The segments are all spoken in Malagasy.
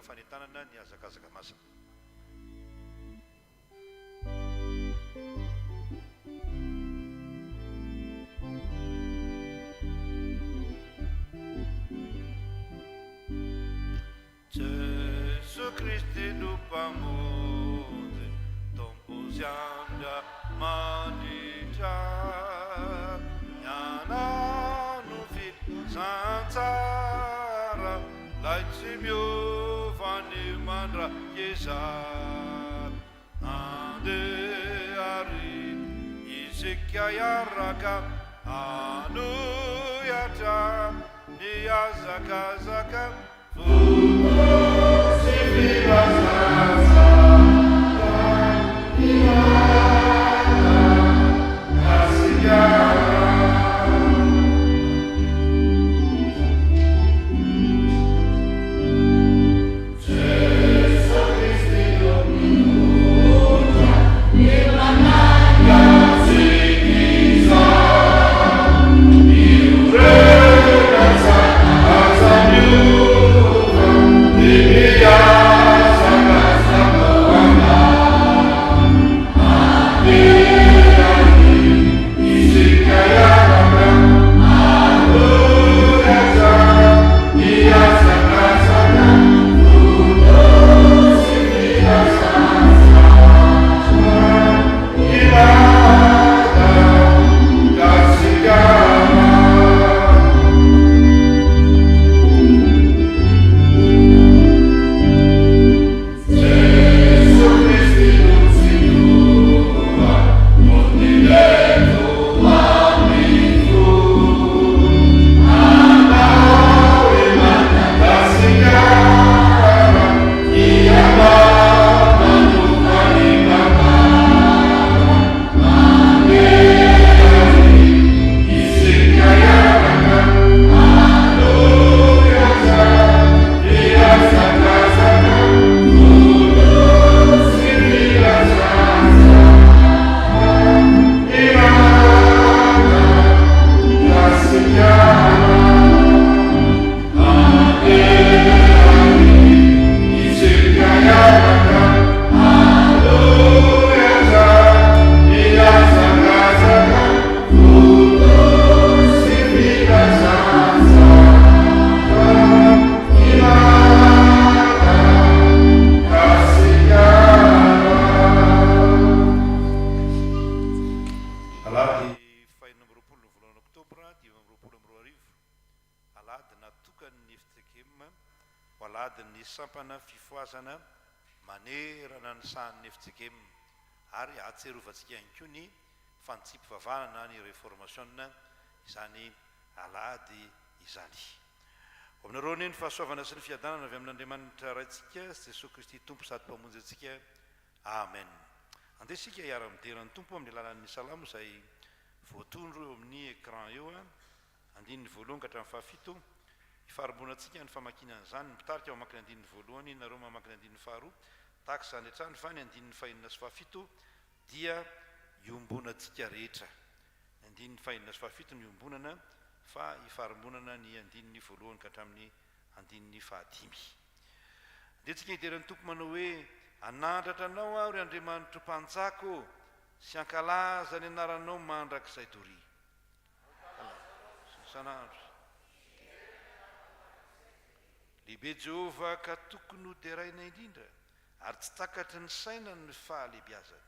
Fanentanana ny azakazaka masina. Gesù Cristo do pamonte, tomposianda manita, yana no fit sansara, laitsimio vani mandra yesar, ande ari isikya yaraka, anu yata ni azakazaka. Izany alady izany. Aminareo ny fahasoavana sy ny fiadanana avy amin'Andriamanitra raintsika Jesosy Kristy Tompo sady mpamonjy antsika. Amen. Andesika hiara-mideran'ny Tompo amin'ny alalan'ny salamo izay voatondro eo amin'ny écran eo andininy voalohany ka hatramin'ny fahafito. Hifarobonantsika ny famakinan'izany mitarika ao mamaky ny andininy voalohany nareo mamaky ny andininy faharoa tahaka izany hatrany fa ny andininy fahaenina sy fahafito dia iombonantsika rehetra. Andininy fahaenina sy fahafito ny iombonana fa hifarombonana ny andininy voalohany ka hatramin'ny andininy fahadimy. Dia tsika hideran'ny Tompo manao hoe anandratra anao aho ry Andriamanitra mpanjako sy ankalaza ny anaranao mandrakizay doria. Sanandro. Lehibe Jehova ka tokony ho deraina indrindra ary tsy takatry ny saina ny fahalehibiazana.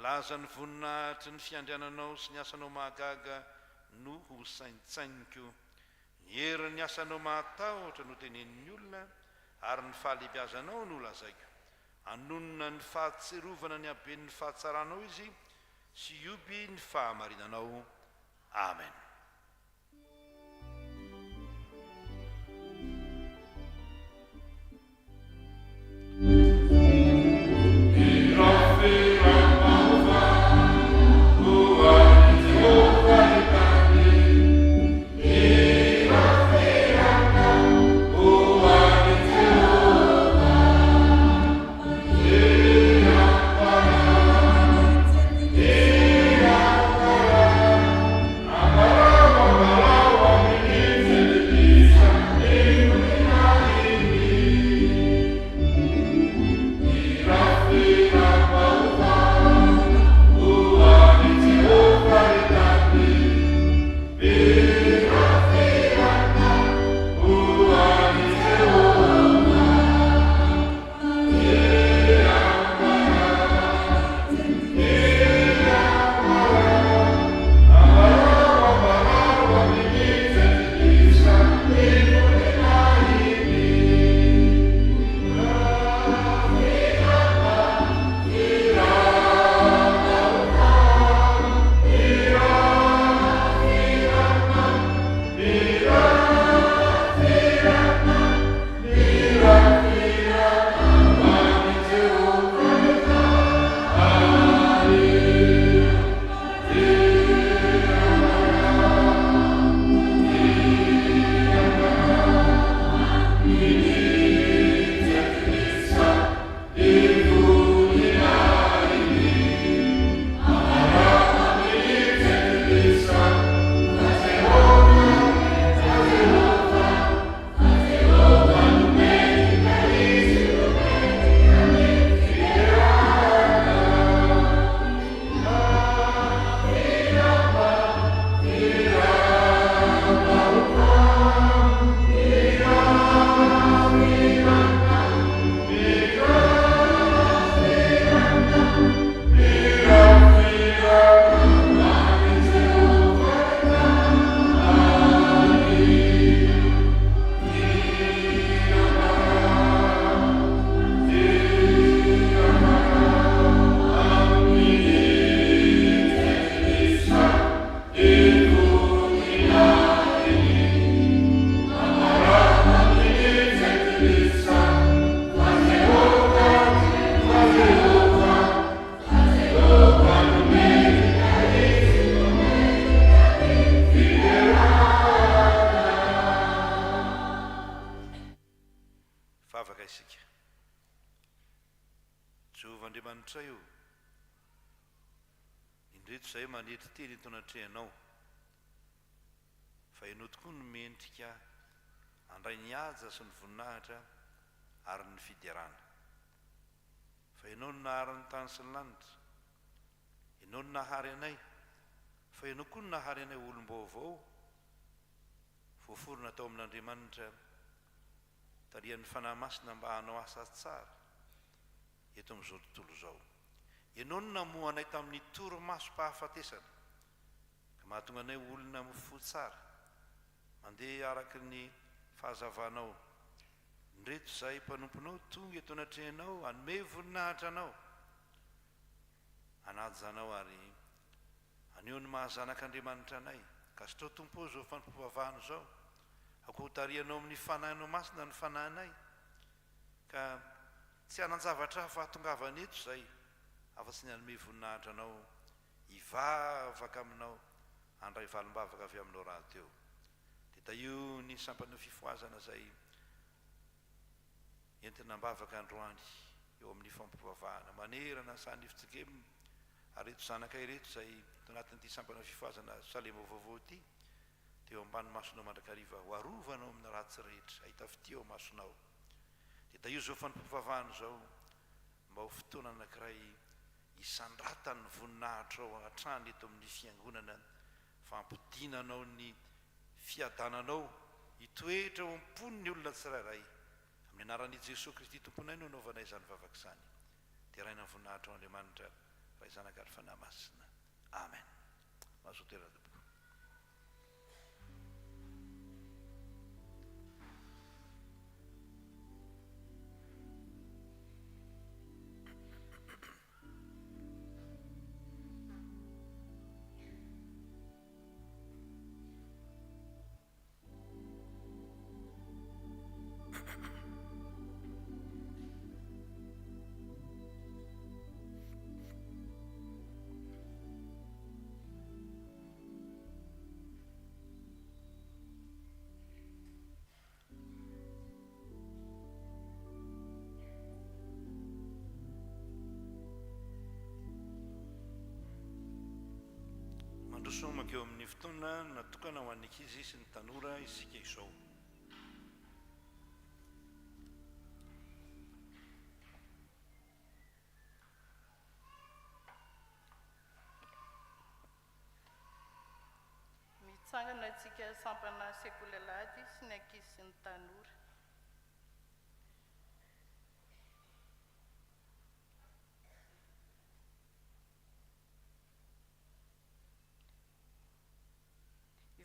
Laza ny voninahitry ny fiandriananao sy ny asanao mahagaga no ho saintsainiko. Ny herin'ny asanao mahatahotra no tenenin'ny olona ary ny fahalehibiazanao no lazaiko. Anonona ny fahatserovana ny haben'ny fahatsaranao izy sy ioby ny fahamarinanao. Amen. Oh fototra io indreto izay manetry teny etonatrehanao fa ianao tokoa no mendrika andray ny aja sy ny voninahitra ary ny fiderana fa ianao no nahary ny tany sy ny lanitra ianao no nahary anay fa ianao koa no nahary anay olom-baovao voaforona tao amin'Andriamanitra tarihan'ny fanahy masina mba hanao asa tsara eto amin'izao tontolo izao ianao no namoa anay tamin'ny toromaso-pahafatesana ka mahatonga anay olona mifo tsara mandeha araky ny fahazavanao ndreto izay mpanomponao tonga eto anatrehanao hanome voninahitra anao anajanao ary aneo ny mahazanak'Andriamanitra anay ka sitrao tompo zao fampipovavahana zao akotarianao amin'ny fanahinao masina ny fanahinay ka tsy hanan-javatra hafa hatongavana eto izay afa-tsy ny hanome voninahitra anao hivavaka aminao handray valim-bavaka avy aminao raha teo dia da io ny sampana fifoazana izay entina mbavaka androany eo amin'ny fampipovavahana manerana sany ifitsikemina ary reto zanakay reto izay tanatin'ity sampana fifoazana salema vaovao ity teo ambany masonao mandrakariva ho arovanao amin'ny ratsy rehetra ahita fiteo masonao dia da io zao fampipovavahana zao mba ho fotoana anankiray isandratany voninahitra ao hatrany eto amin'ny fiangonana fampidinanao ny fiadananao hitoetra ao am-pony ny olona tsirairay amin'ny anaran'i Jesosy Kristy tomponay no anaovanay izany vavaka izany dia raina ny voninahitra ao Andriamanitra raha zanaka ary fanahy masina amen mahazo toerana tompoko mandrosomaka eo amin'ny fotoana natokana ho an'ny ankizy sy ny tanora isika izao mitsangana antsika sampana sekoly sy ny ankizy sy ny tanora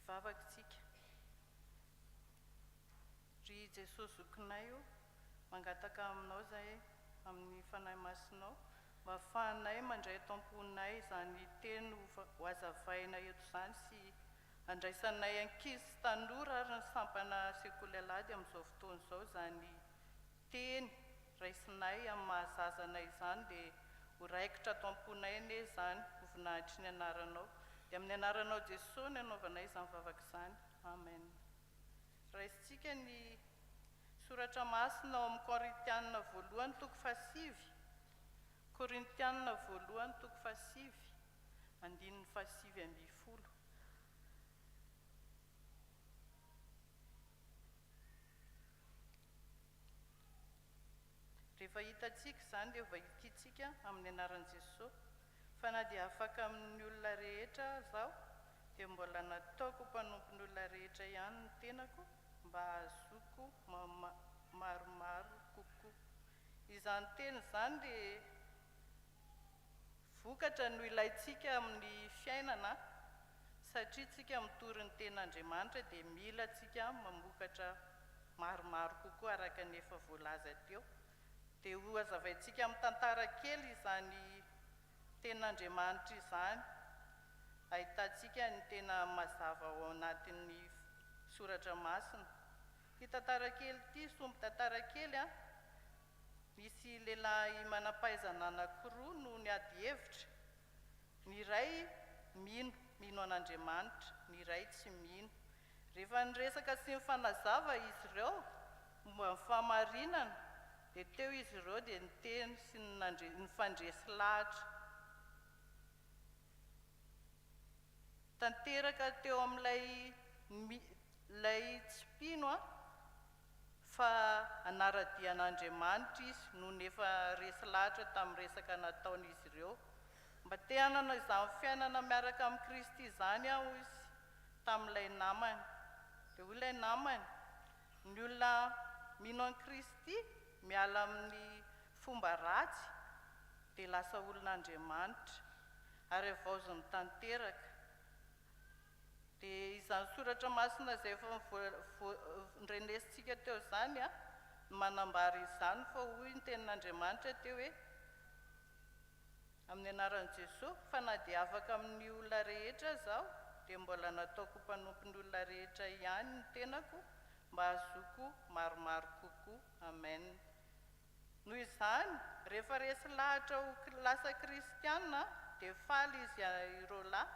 ivavakantsika ry Jesosy zokinay io mangataka aminao zay amin'ny fanahy masinao mba ahafahanay mandray tamponay izany teny ho azavaina eto izany sy andraisanay ankizy sy tanora ary ny sampana sekoly alady amin'izao fotoana izao izany teny raisinay amin'ny mahazazanay izany dia ho raikitra tamponay ane izany ho voninahitry ny anaranao dia amin'ny anaranao Jesosy ny anaovanay izany vavaka izany amen raisintsika ny soratra masina ao amin'ny Korintianina voalohany toko fahasivy Korintianina voalohany toko fahasivy andininy fahasivy amby folo rehefa hitantsika izany dia vaikitsika amin'ny anaran'i Jesosy fa na dia afaka amin'ny olona rehetra zao dia mbola nataoko mpanompon'ny olona rehetra ihany ny tenako mba ahazoko maromaro kokoa izany teny izany dia vokatra no ilayntsika amin'ny fiainana satria tsika mitory ny ten'Andriamanitra dia mila tsika mamokatra maromaro kokoa araka ny efa voalaza teo dia ho azavaintsika amin'ny tantara kely izany ten'Andriamanitra izany ahitantsika ny tena mazava ao anatin'ny soratra masina ty tantara kely ty somby tantara kely misy lehilahy manam-pahaizana anankiroa no niady hevitra ny iray mino an'Andriamanitra ny iray tsy mino rehefa niresaka sy ny fanazava izy ireo momba ny fahamarinana dia teo izy ireo dia niteny sy nifandresy lahatra. Tanteraka teo amin'ilay tsipino fa anaradian'Andriamanitra izy no nefa resy lahatra tamin'ny resaka nataon'izy ireo. Mba te hanana izany fiainana miaraka amin'ny Kristy izany aho izy tamin'ilay namany. Dia hoy ilay namany, ny olona mino an'i Kristy miala amin'ny fomba ratsy dia lasa olon'Andriamanitra ary avaozy mitanteraka. Dia izany soratra masina izay efa ndrenesitsika teo izany manambara izany fa hoy ny tenin'Andriamanitra teo hoe amin'ny anaran'i Jesosy fa na dia afaka amin'ny olona rehetra zaho dia mbola nataoko mpanompon'ny olona rehetra ihany ny tenako mba hazoko maromaro kokoa. Amen. Noho izany rehefa resy lahatra ho lasa kristiana dia faly izy ireo lahy.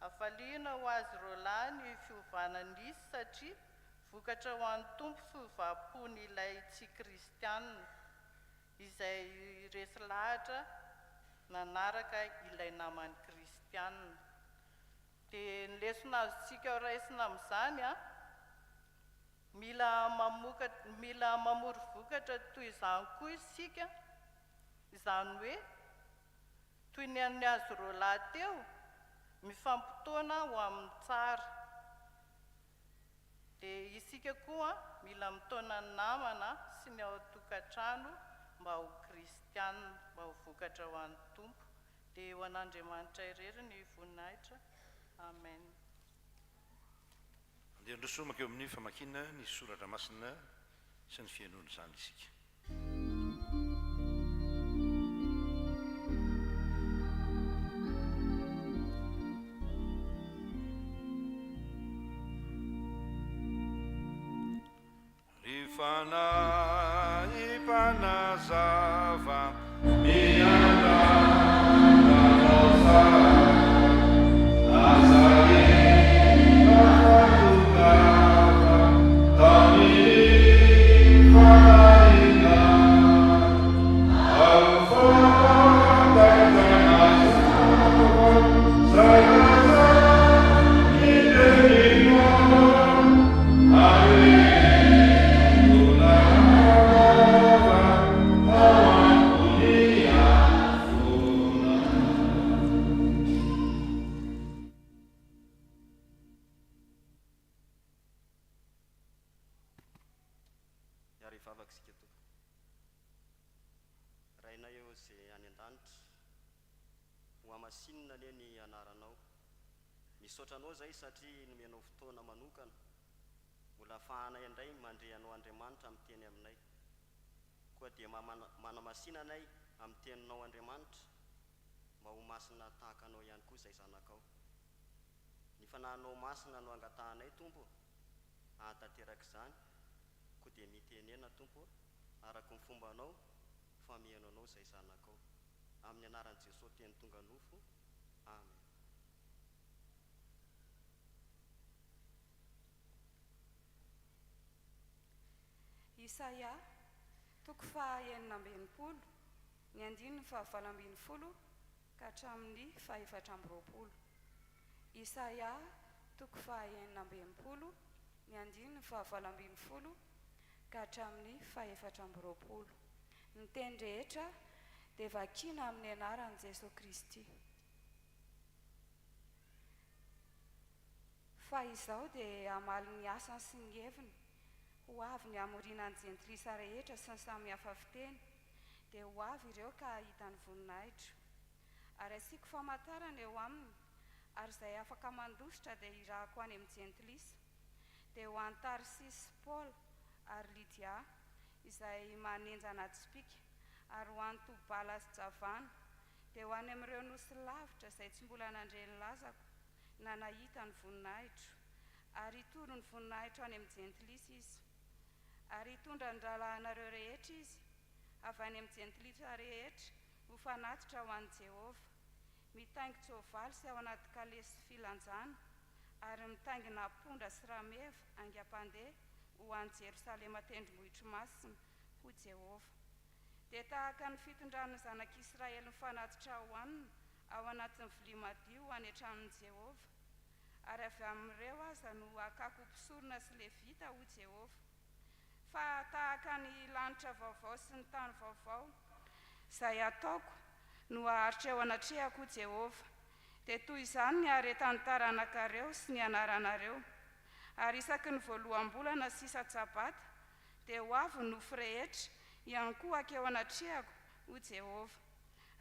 Afaliana ho azy ireo lahy ny fiovanany izy satria vokatra ho an'ny tompo fiovam-pony ilay tsy kristianina izay resy lahatra nanaraka ilay namany kristianina. Dia ny lesona azontsika raisina amin'izany mila mamory vokatra toy izany koa isika, izany hoe toy ny an'ny azo ireo lahy teo mifampitoana ho amin'ny tsara. Dia isika koa mila mitaona ny namana sy ny ao an-tokantrano mba ho kristianina, mba ho vokatra ho an'ny tompo. Dia ho an'Andriamanitra irery ny voninahitra. Amen. Dia ndrosomaka eo amin'ny famakiana ny soratra masina sy ny fiainoana izany isika. Rifanahy mpanazava Misaotranao zay satria nomenao fotoana manokana mbola ahafahanay indray mandrehanao Andriamanitra amin'ny teny aminay. Koa dia manamasina anay amin'ny teninao Andriamanitra mba ho masina tahaka anao ihany koa izay zanakao. Ny fanahinao masina no angatahanay Tompo, ahatanteraka izany koa dia mitenena Tompo araka ny fombanao famehana anao izay zanakao. Amin'ny anaran'i Jesosy teny tonga nofo. Amen. Isaia toko faha-enina ambinifolo ny andininy fahavalo ambinifolo ka hatramin'ny fahaefatra amby roapolo. Isaia toko faha-enina ambinifolo ny andininy fahavalo ambinifolo ka hatramin'ny fahaefatra amby roapolo. Ny teny rehetra dia vakiana amin'ny anaran'i Jesosy Kristy. Fa izao dia hamaly ny asany sy ny heviny, ho avy ny amorina ny jentilisa rehetra sy ny samihafa fiteny, dia ho avy ireo ka hitany voninahitra. Ary asiako famantarana eo aminy, ary izay afaka mandositra dia irahako any amin'ny jentilisa, dia ho an'ny Tarsisy sy Paola ary Lydia izay manenjana tsipika, ary ho an'ny Tobala sy Javana, dia ho any amin'ireo nosy lavitra izay tsy mbola nandre ny lazako na nahita ny voninahitra, ary hitoro ny voninahitra any amin'ny jentilisa izy. Ary hitondra ny ralahanareo rehetra izy avy any amin'ny jentilisa rehetra ho fanatitra ho an'i Jehovah, mitaingo tsoavaly sy ao anaty kalesy filanjana, ary mitaingina ampondra sy rameva aingam-pandeha ho an'i Jerosalema tendrombohitra masina ho Jehovah. dia tahaka ny fitondrany zanak'Israely mifanatitra ho anina ao anatin'ny vilia madio any an-tranon'i Jehova. Ary avy amin'ireo aza no akako mpisorona sy levita ho Jehova. Fa tahaka ny lanitra vaovao sy ny tany vaovao izay ataoko no aharitra eo anatrehako Jehova. Dia toy izany ny aretany taranaka-reo sy ny anaranareo. Ary isaky ny voaloham-bolana sy isa-tsabata dia ho avy ny nofo rehetra ihany koa akeo anatrehako ho Jehova.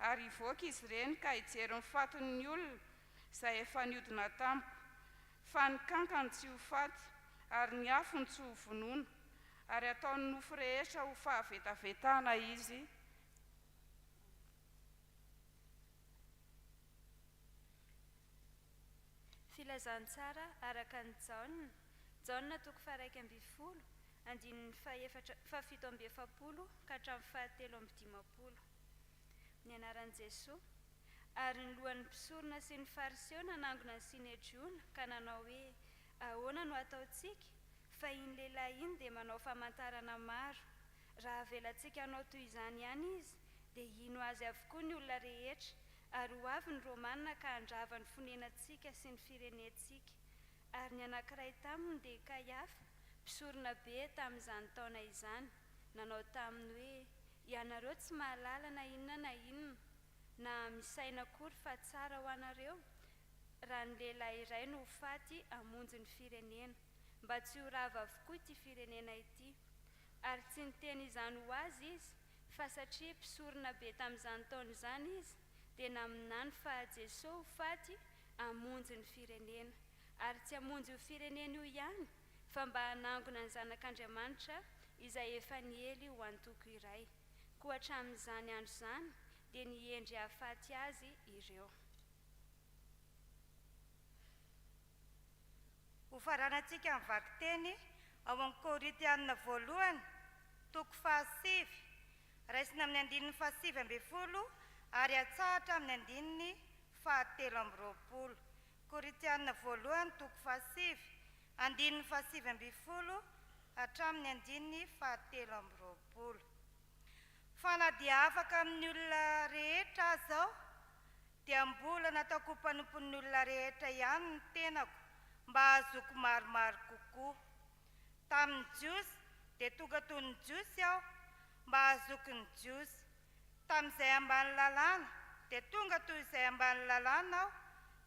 Ary hivoaka izy ireny ka hijery ny fatin'ny olona izay efa niodina tampoka. Fa ny kankany tsy ho faty ary ny afony tsy ho vonoina, ary ataony nofo rehetra ho fahavetavetana izy. Filazantsara araka ny Jaona toko 1:20, andininy 7:70 ka hatramin'ny 7:50. Ny anaran'i Jesosy. Ary ny lohan'ny mpisorona sy ny fariseo nanangona ny Sinedriona ka nanao hoe, ahoana no ataontsika? Fa iny lehilahy iny dia manao famantarana maro. Raha avelantsika hanao toy izany ihany izy, dia ino azy avokoa ny olona rehetra, ary ho avy ny Romanina ka handrava ny fonenantsika sy ny firenentsika. Ary ny anankiray taminy dia Kaiafa, mpisorona be tamin'izany taona izany, nanao taminy hoe, ianareo tsy mahalala na inona na misaina akory fa tsara ho anareo raha ny lehilahy iray no ho faty hamonjy ny firenena, mba tsy ho rava avokoa ity firenena ity. Ary tsy niteny izany ho azy izy, fa satria mpisorona be tamin'izany taona izany izy, dia naminany fa Jesosy ho faty hamonjy ny firenena. Ary tsy hamonjy io firenena io ihany, fa mba hanangona ny zanak'Andriamanitra izay efa niely ho antoko iray. Koa hatramin'izany andro izany dia niendry hahafaty azy ireo. Hofaranantsika ny vakiteny ao amin'ny Korintianina 1, toko 7, raisina amin'ny andininy 7:20 ary atsahatra amin'ny andininy 7:20. Korintianina 1, toko 7, andininy 7:20 hatramin'ny andininy 7:20. Fa na dia afaka amin'ny olona rehetra zao, dia mbola nataoko mpanompon'ny olona rehetra ihany ny tenako, mba hazoko maromaro kokoa. Tamin'ny jiosy dia tonga toy ny jiosy aho, mba hazoko ny jiosy. Tamin'izay ambany lalàna dia tonga toy izay ambany lalàna aho,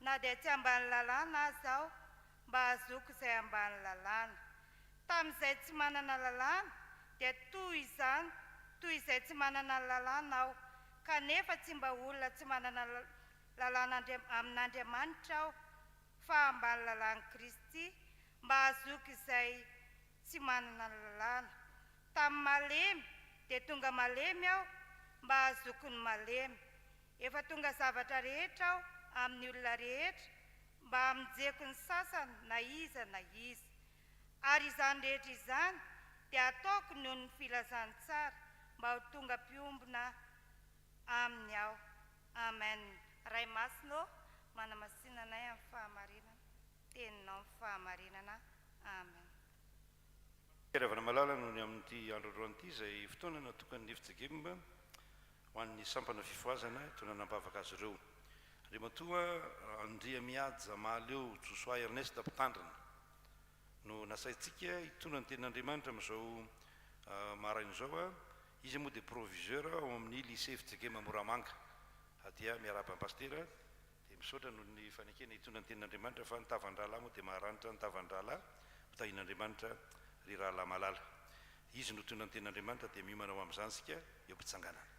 na dia tsy ambany lalàna aza aho, mba hazoko izay ambany lalàna. Tamin'izay tsy manana lalàna dia toy izay tsy manana lalàna aho, kanefa tsy mba olona tsy manana lalàna amin'Andriamanitra aho, fa ambany lalàna Kristy, mba hazoko izay tsy manana lalàna. Tamin'ny malemy dia tonga malemy aho, mba hazoko ny malemy. Efa tonga zavatra rehetra aho amin'ny olona rehetra, mba hamonjeko ny sasany na iza. Ary izany rehetra izany dia ataoko noho ny filazantsara, mba ho tonga mpiombyna aminy aho. Amen. Ray masino manamasinanay amin'ny fahamarinana, teninao amin'ny fahamarinana. Amen. Ravana malala noho ny amin'ity androandroan'ity izay fotoana natokany ny fitsegimba ho an'ny sampana fifoazana toy nanambavaka azy ireo. Andriamatoa andria miaja mahaleo Josoa Ernest Mpitandrina no nasaintsika hitondra ny tenin'Andriamanitra amin'izao marain'izao. Izy moa dia proviseur ao amin'ny lycée Fitsekema Moramanga. Dia miaraba pastera dia misaotra noho ny fanekena hitondra ny tenin'Andriamanitra, fa ny tavandrala moa dia maharanitra ny tavandrala mitahin'Andriamanitra ry rahala malala. Izy no hitondra ny tenin'Andriamanitra dia miomana ao amin'izany sika eo mpitsanganana.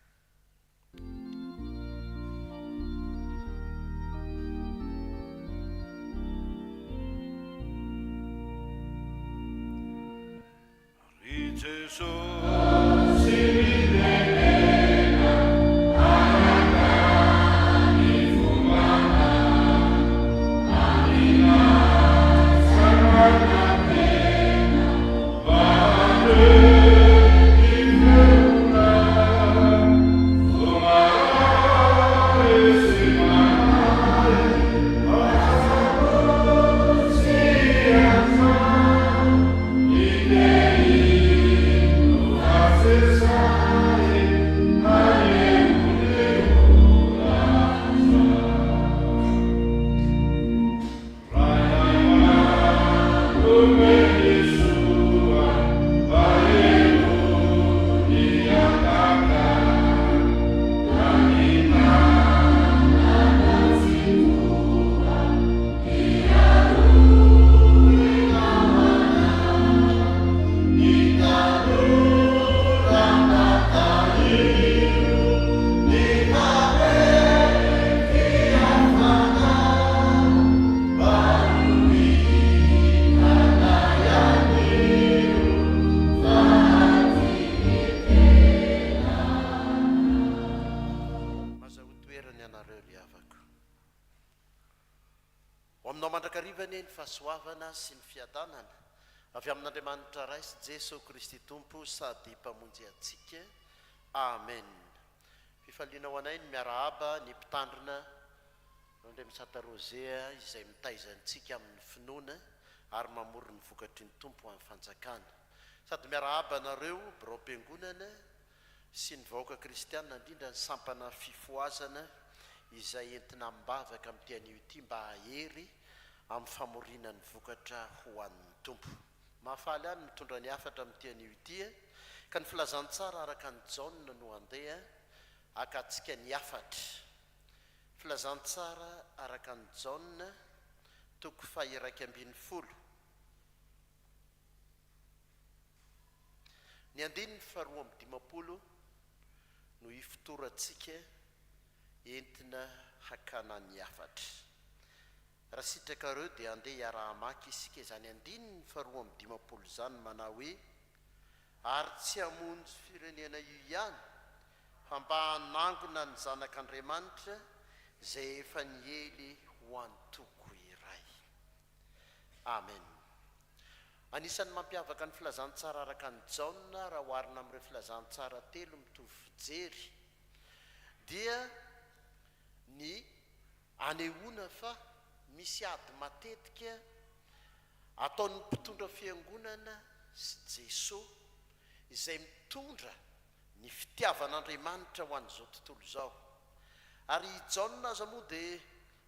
aminao mandrakarivany ny fahasoavana sy ny fiadanana avy amin'Andriamanitra ray sy Jesosy Kristy Tompo sady mpamonjy antsika. Amen. Fifaliana ho anay ny miarahaba ny mpitandrina Andrem Santa Rosea izay mitaizantsika amin'ny finoana ary mamory ny vokatry ny Tompo amin'ny fanjakana. Sady miarahaba nareo birao-piangonana sy ny vahoaka kristianina indrindra ny sampana fifoazana izay entina mibavaka amin'ity anio ity mba hahery amin'ny famorina ny vokatra ho an'ny Tompo. Mahafaly any mitondra ny hafatra amin'ity anio ity ka ny filazantsara araka ny Jaona no andeha akatsika ny hafatra. Filazantsara araka ny Jaona toko 2:12. Ny andininy 2:20 no ifotorantsika entina hakana ny hafatra. Raha sitrakareo dia andeha hiara-hamaky isika izany andininy 2:20 izany manao hoe ary tsy hamonjy firenena io ihany fa mba hanangona ny zanak'Andriamanitra izay efa niely ho antoko iray. Amen. Anisan'ny mampiavaka ny filazantsara araka ny Jaona raha oharina amin'ireo filazantsara telo mitovy fijery dia ny anehoana fa misy ady matetika ataon'ny mpitondra fiangonana sy Jesosy izay mitondra ny fitiavan'Andriamanitra ho an'izao tontolo izao. Ary Jaona aza moa dia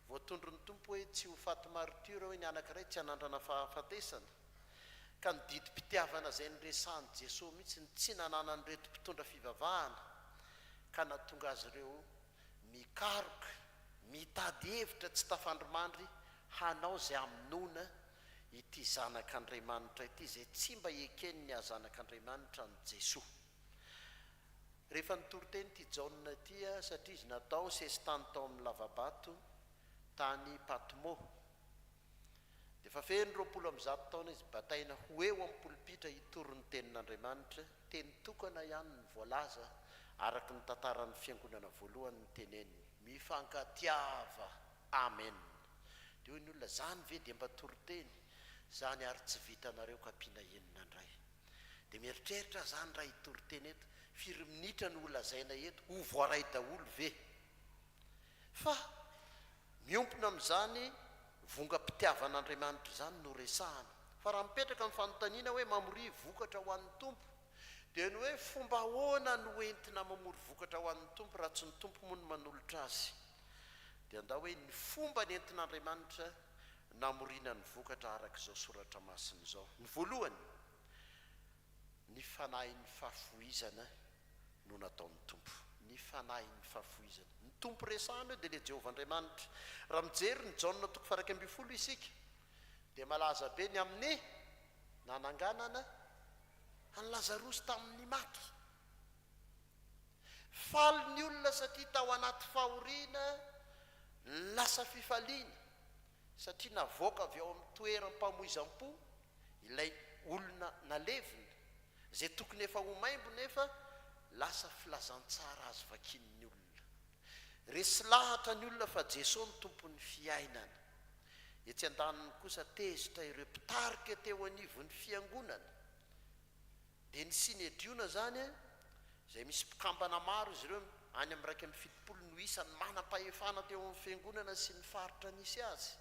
voatondro ny Tompo hoe tsy ho faty martyra hoe ny anankiray tsy hanandrana fahafatesana ka ny didim-pitiavana izay niresahany Jesosy mihitsy ny tsy nananany reto mpitondra fivavahana ka nahatonga azy ireo mikaroka mitady hevitra tsy tafandrimandry hanao izay aminona ity zanak'Andriamanitra ity izay tsy mba ekeny ny hazanak'Andriamanitra ny Jesosy. Rehefa nitory teny ity Jaona ity satria izy natao sesitany tao amin'ny lavabato tany Patmo. Dia efa feno 20 taona izy bataina ho eo amin'ny polipitra hitory ny tenin'Andriamanitra, teny tokana ihany ny voalaza araka ny tantaran'ny fiangonana voalohany ny teneniny mifankatiava. Amen. Dia hoy ny olona zany ve dia mba tory teny zany ary tsy vitanareo ka ampiana enina indray. Dia mieritreritra zany raha hitory teny eto firy minitra no olazaina eto ho voaray daholo ve? Fa miompona amin'izany vonga-pitiavan'Andriamanitra izany no resahana. Fa raha mipetraka amin'ny fanontaniana hoe mamory vokatra ho an'ny Tompo dia ny hoe fomba ahoana no entina mamory vokatra ho an'ny Tompo raha tsy ny Tompo moa no manolotra azy. Dia andao hoe ny fomba ny entin'Andriamanitra namorina ny vokatra araka izao soratra masina izao. Ny voalohany, ny fanahy ny fahafoizana no nataon'ny Tompo. Ny fanahy ny fahafoizana. Ny Tompo resahana dia ilay Jehovah Andriamanitra. Raha mijery ny Jaona toko 2:20 isika dia malaza be ny amin'ny nananganana any Lazarosy tamin'ny maty. Faly ny olona satria tao anaty fahoriana lasa fifaliana satria navoaka avy ao amin'ny toeram-pamoizam-po ilay olona nalevina izay tokony efa ho maimbo nefa lasa filazantsara azy vakin'ny olona. Resy lahatra ny olona fa Jesosy ny tompon'ny fiainana. Etsy an-daniny kosa tezitra ireo mpitarika teo anivon'ny fiangonana dia ny sinedriona zany izay misy mpikambana maro izy ireo any amin'ny 170 no isany manam-pahefana teo amin'ny fiangonana sy ny faritra nisy azy.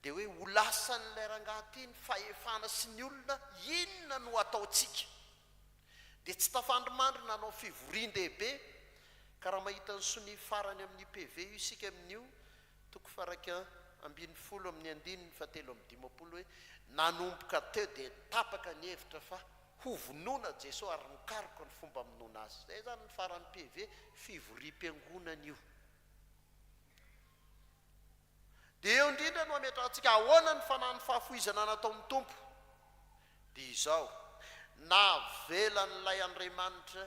Dia hoe ho lasan'ilay rangahy ny fahefana sy ny olona inona no ataontsika. Dia tsy tafandrimandry nanao fivorian-dehibe ka raha mahita ny sony farany amin'ny PV io isika amin'io toko 2:10 amin'ny 7:15 hoe nanomboka teo dia tapaka ny hevitra fa ho vonoina Jesosy ary nikaroka ny fomba minoana azy. Zay zany ny farany PV fivorim-piangonana io. Dia eo indrindra no ametrahantsika ahoana ny fanahy ny fahafoizana nataon'ny Tompo. Dia izao navelan'ilay Andriamanitra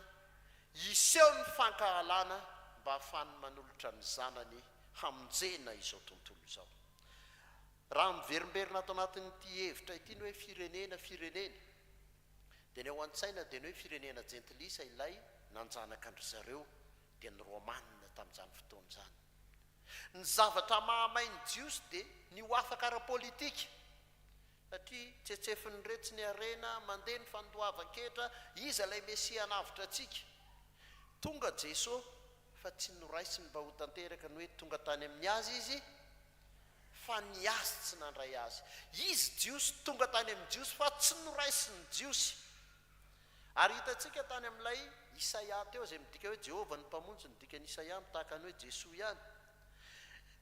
iseho ny fankahalana mba ahafahany manolotra ny zanany hamonjena izao tontolo izao. Raha miverimberina ato anatin'ity hevitra ity ny hoe firenena dia ny ao an-tsaina dia ny hoe firenena jentilisa ilay nanjanaka andry zareo dia ny Romanina tamin'izany fotoana izany. ny zavatra mahamainy jiosy dia ny ho afaka ara-politika satria tsetsefiny retsy ny arena mandeha ny fandoavan-ketra izy ilay mesia navitra atsika tonga jesosy fa tsy noraisiny mba ho tanteraka ny hoe tonga tany amin'ny azy izy fa ny azy tsy nandray azy izy jiosy tonga tany amin'ny jiosy fa tsy noraisiny jiosy ary hitantsika tany amin'ilay Isaia teo izay midika hoe Jehovah ny mpamonjy ny dikany Isaia mitahaka ny hoe Jesoa ihany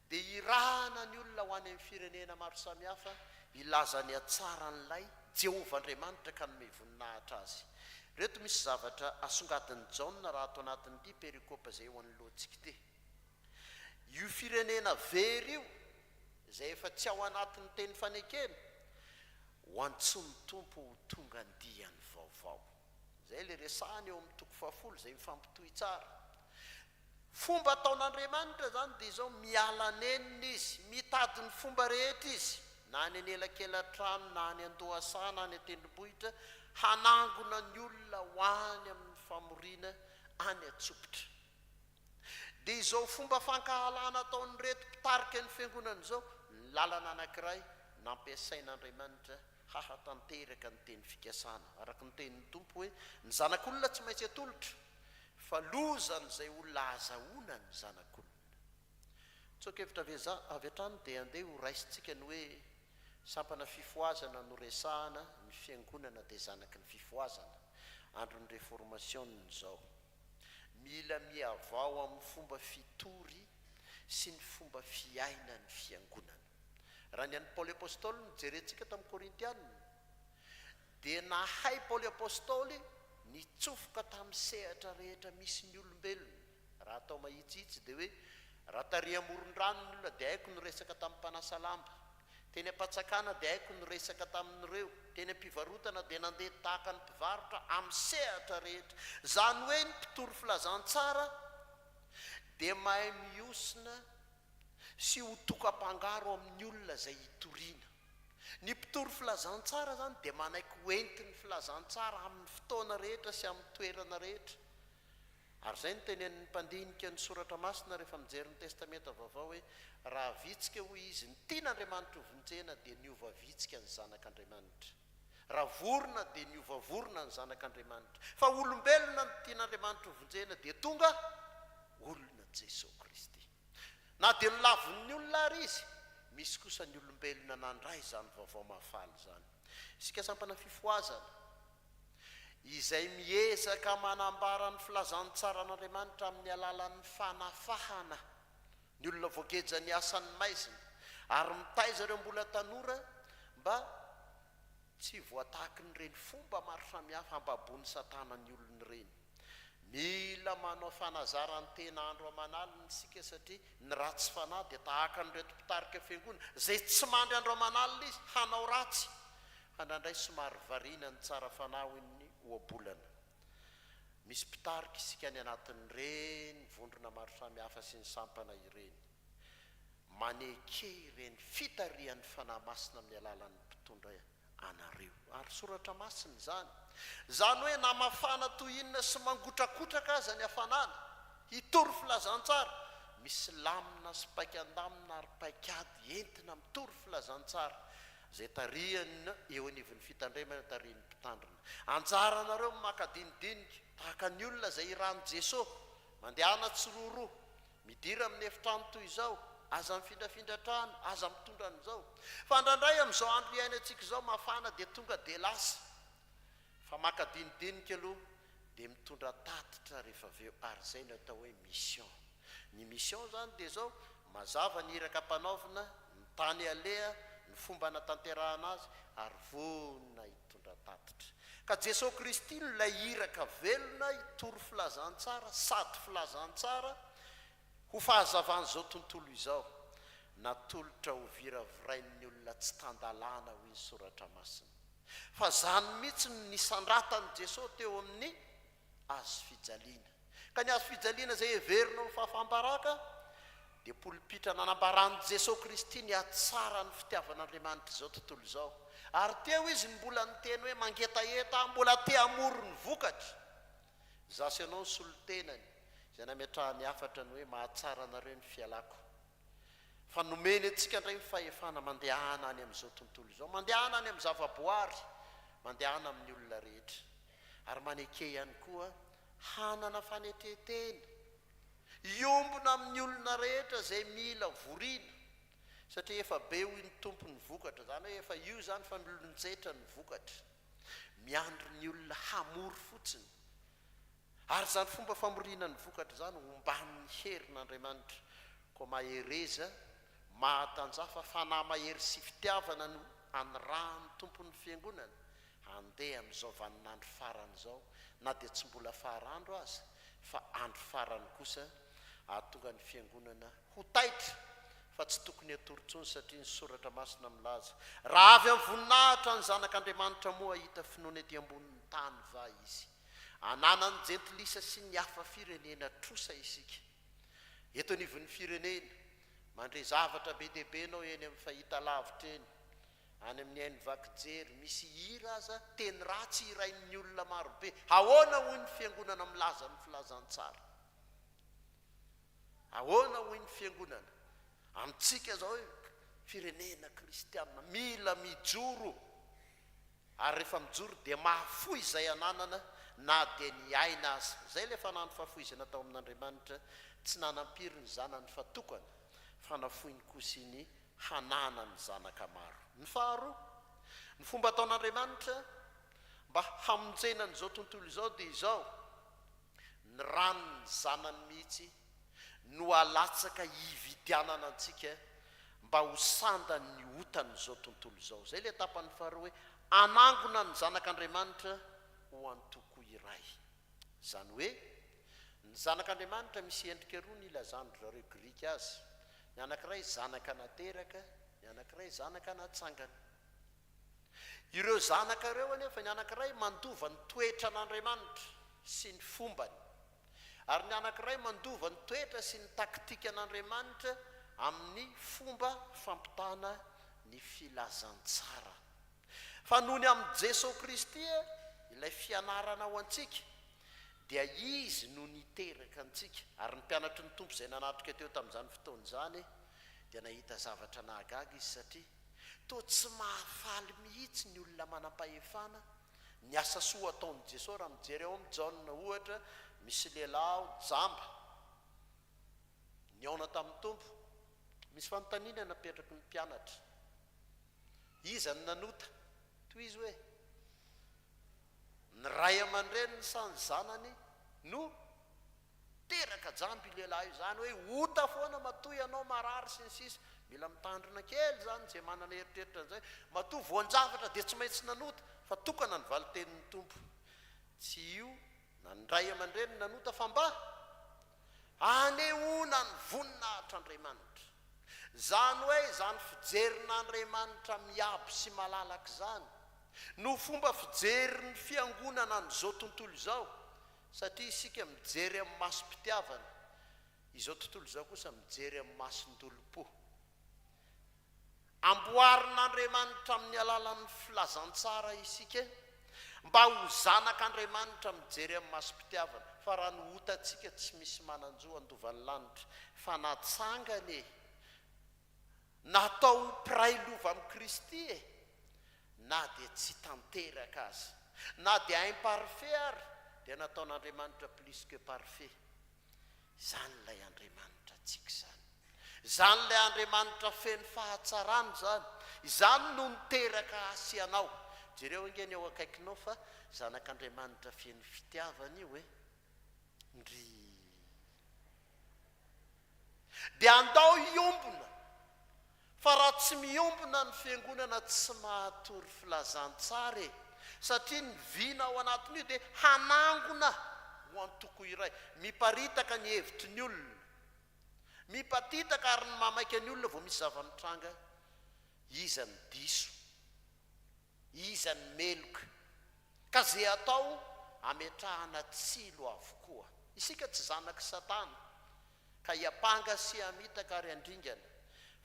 dia irahana ny olona ho any amin'ny firenena maro samihafa ilaza ny atsaran'ilay Jehovah Andriamanitra ka nome voninahitra azy. Reto misy zavatra asongadin'ny Jaona raha atao anatin'ity perikopa izay eo anoloantsika ity. Io firenena very io izay efa tsy ao anatin'ny teny fanekena ho antsony tompo ho tonga andiany vaovao. Zay le resahany eo amin'ny toko 10 izay mifampitohy tsara. Fomba ataon'Andriamanitra zany dia izao miala nenina izy, mitady ny fomba rehetra izy, na any anelakelan-trano, na any an-dohasana, na any an-tendrombohitra, hanangona ny olona ho any amin'ny famorina any atsopotra. Dia izao fomba fankahalana ataon'ny reto mpitarika ny fiangonana izao, ny lalana anankiray nampiasain'Andriamanitra hahatanteraka ny teny fikasana. Araka ny tenin'ny tompo hoe ny zanak'olona tsy maintsy atolotra fa lozany izay olona azahoana ny zanak'olona. Tsokevitra avy hatrany dia andeha ho raisitsika ny hoe sampana fifoazana no resahana ny fiangonana dia zanaky ny fifoazana andron'ny reformation izao. Mila miavao amin'ny fomba fitory sy ny fomba fiaina ny fiangonana. Raha ny an'ny Paoly Apôstôly no jerentsika tamin'ny Korintianina dia nahay Paoly Apôstôly nitsofoka tamin'ny sehatra rehetra misy ny olombelona. Raha atao mahitsihitsy dia hoe raha tary amoron-drano ny olona dia haiko ny resaka tamin'ny mpanasa lamba, teny am-patsakana dia haiko ny resaka tamin'ireo, teny am-pivarotana dia nandeha tahaka ny mpivarotra amin'ny sehatra rehetra. Zany hoe ny mpitory filazantsara dia mahay miosina sy ho tokam-pangaro amin'ny olona izay hitoriana. Ny mpitory filazantsara zany dia manaiky hoentiny filazantsara amin'ny fotoana rehetra sy amin'ny toerana rehetra. Ary izay ny tenen'ny mpandinika ny soratra masina rehefa mijery ny testamenta vaovao hoe raha vitsika hoy izy ny tian'Andriamanitra ho vonjena dia niova vitsika ny zanak'Andriamanitra, raha vorona dia niova vorona ny zanak'Andriamanitra, fa olombelona ny tian'Andriamanitra ho vonjena dia tonga olona Jesosy Kristy. Na dia ny lavon'ny olona ary izy, misy kosa ny olombelona nandray zany vaovao mahafaly zany. Isika sampana fifoazana izay miezaka manambara ny filazantsara an'Andriamanitra amin'ny alalan'ny fanafahana ny olona voageja ny asan'ny maizina ary mitaiza ireo mbola tanora mba tsy voatahaky nyreny fomba maro samihafa hambabony satanany olony reny. Mila manao fanazarany tena andro amanalina isika satria ny ratsy fanahy dia tahaka nyreto mpitarika fiangonana izay tsy mandry andro amanalina izy hanao ratsy hanandray somary variana ny tsara fanahy ny oabolana. Misy mpitarika isika any anatin'ireny vondrona maro samihafa sy ny sampana ireny maneke ireny fitarian'ny fanahy masina amin'ny alalan'ny mpitondra anareo. Ary soratra masina zany, zany hoe na mafana toy inona sy mangotrakotraka aza ny hafanana hitory filazantsara, misy lamina sy paikandamina ary paikady entina mitory filazantsara zay tariana eo anivon'ny fitandremana tarian'ny mpitandrina. Anjaranareo makadinidinika tahaka ny olona izay irany Jesosy mandehana tsiroroa midira amin'ny efitrano toy izao, aza mifindrafindra trano, aza mitondra an'izao. Fa ndraindray amin'izao andro iainantsika izao mafana dia tonga dia lasa, fa makadinidinika aloha dia mitondra tatitra rehefa avy eo. Ary izay no atao hoe mission. Ny mission zany dia izao mazava ny iraka mpanaovina, ny tany aleha, ny fomba natanterahana azy ary vonina hitondra tatitra. Ka Jesosy Kristy no ilay iraka velona hitory filazantsara sady filazantsara ho fahazavan'izao tontolo izao, natolotra ho viravorain'ny olona tsy tandalana hoy ny soratra masina. Fa zany mihitsy ny sandratany Jesosy teo amin'ny azo fijaliana. Ka ny azo fijaliana izay heverina ho fahafambaraka dia polipitra nanambarany Jesosy Kristy ny atsara ny fitiavan'Andriamanitra izao tontolo izao. Ary teo izy mbola niteny hoe mangetaeta, mbola te hamory ny vokatra. Zasy ianao ny solotenany izay nametrahany hafatra ny hoe mahatsara anareo ny fialako. fa nomeny antsika indray mifahefana mandehana any amin'izao tontolo izao, mandehana any amin'ny zavaboary, mandehana amin'ny olona rehetra, ary maneke ihany koa hanana fanetretena iombona amin'ny olona rehetra zay mila voriana, satria efa be hoy ny tompo ny vokatra, zany hoe efa io zany fa milolonjetra ny vokatra, miandro ny olona hamory fotsiny. Ary zany fomba famorina ny vokatra zany omban'ny herin'Andriamanitra, ko mahereza mahatanjafa fanahy mahery sy fitiavana no anyrahany tompon'ny fiangonana handeha amin'izao vaninandro farany zao, na dia tsy mbola farandro aza fa andro farany kosa ahatonga ny fiangonana ho taitra, fa tsy tokony atoritsony, satria ny soratra masina milaza, raha avy amin'ny voninahitra ny zanak'Andriamanitra moa hita finoana ety ambonin'ny tany va izy, ananany jentilisa sy ny hafa firenena trosa isika. Eto anivon'ny firenena mandre zavatra be dehibe anao eny amin'ny fahita lavitra eny, any amin'ny hainy vakijery, misy hira aza teny ratsy irain'ny olona marobe, ahoana hoy ny fiangonana milaza ny filazantsara, ahoana hoy ny fiangonana amintsika zao hoe firenena kristianina mila mijoro, ary rehefa mijoro dia mahafoy izay ananana na dia ny aina azy. Zay le fanano fahafoizana tao amin'Andriamanitra, tsy nanampiry ny zanany fatokana, fa nafoiny kosa ny hanana ny zanaka maro. Ny faharoa, ny fomba ataon'Andriamanitra mba hamonjena n'izao tontolo izao dia izao, ny ranony zanany mihitsy no alatsaka hividianana antsika mba ho sandany ny otan'izao tontolo izao. Zay le tapany faharoa hoe anangona ny zanak'Andriamanitra ho antoko iray. Zany hoe ny zanak'Andriamanitra misy endrika roa ny ilazandro zareo Grika azy, ny anankiray zanaka nateraka, ny anankiray zanaka natsangana. Ireo zanaka ireo anefa ny anankiray mandova ny toetra n'Andriamanitra sy ny fombany, ary ny anankiray mandova ny toetra sy ny taktika n'Andriamanitra amin'ny fomba fampitana ny filazantsara. Fa noho ny amin'ny Jesosy Kristy ilay fianarana ho antsika, dia izy no niteraka antsika. Ary ny mpianatry ny tompo izay nanatrika teo tamin'izany fotoana izany dia nahita zavatra nahagaga izy, satria toa tsy mahafaly mihitsy ny olona manam-pahefana ny asa soa ataon'i Jesosy. Raha mijery eo amin'ny Jaona ohatra, misy lehilahy jamba niaona tamin'ny tompo, misy fanontaniana napetraky ny mpianatra, iza ny nanota? Toy izy hoe ny ray aman-dreny sa ny zanany no teraka jamby lehilahy io, zany hoe ota foana matoy ianao marary sy ny sisa. Mila mitandrina kely zany zay manana eritreritra an'izay, matoy voan-javatra dia tsy maintsy nanota, fa tokana ny valitenin'ny tompo. Tsy io na ny ray aman-dreny nanota, fa mba anehoana ny voninahitr'Andriamanitra. Zany hoe zany fijerin'Andriamanitra miabo sy malalaka zany no fomba fijerin'ny fiangonana n'izao tontolo izao, satria isika mijery amin'ny masom-pitiavana, izao tontolo izao kosa mijery amin'ny mason-dolo-po. Amboarin'Andriamanitra amin'ny alalan'ny filazantsara isika mba ho zanak'Andriamanitra mijery amin'ny masom-pitiavana, fa raha ny otantsika tsy misy mananjo andovan'ny lanitra, fa natsangany natao piray lova amin'ny Kristy na dia tsy tanteraka azy, na dia imparfait ary dia nataon'Andriamanitra plus que parfait. Zany ilay Andriamanitra antsika zany, zany ilay Andriamanitra feno fahatsarany zany, izany no niteraka asy anao. Jereo ingeny eo akaikinao fa zanak'Andriamanitra feno fitiavana io ndry dia andao iombona. Fa raha tsy miombona ny fiangonana tsy mahatory filazantsara, satria ny vina ao anatin'io dia hanangona ho antoko iray, miparitaka ny hevitry ny olona, mipatitaka ary ny mamaika ny olona vao misy zava-mitranga, iza ny diso, iza ny meloka, ka zay atao ametrahana tsilo avokoa. Isika tsy zanaky Satana ka hiapanga sy hamitaka ary andringana,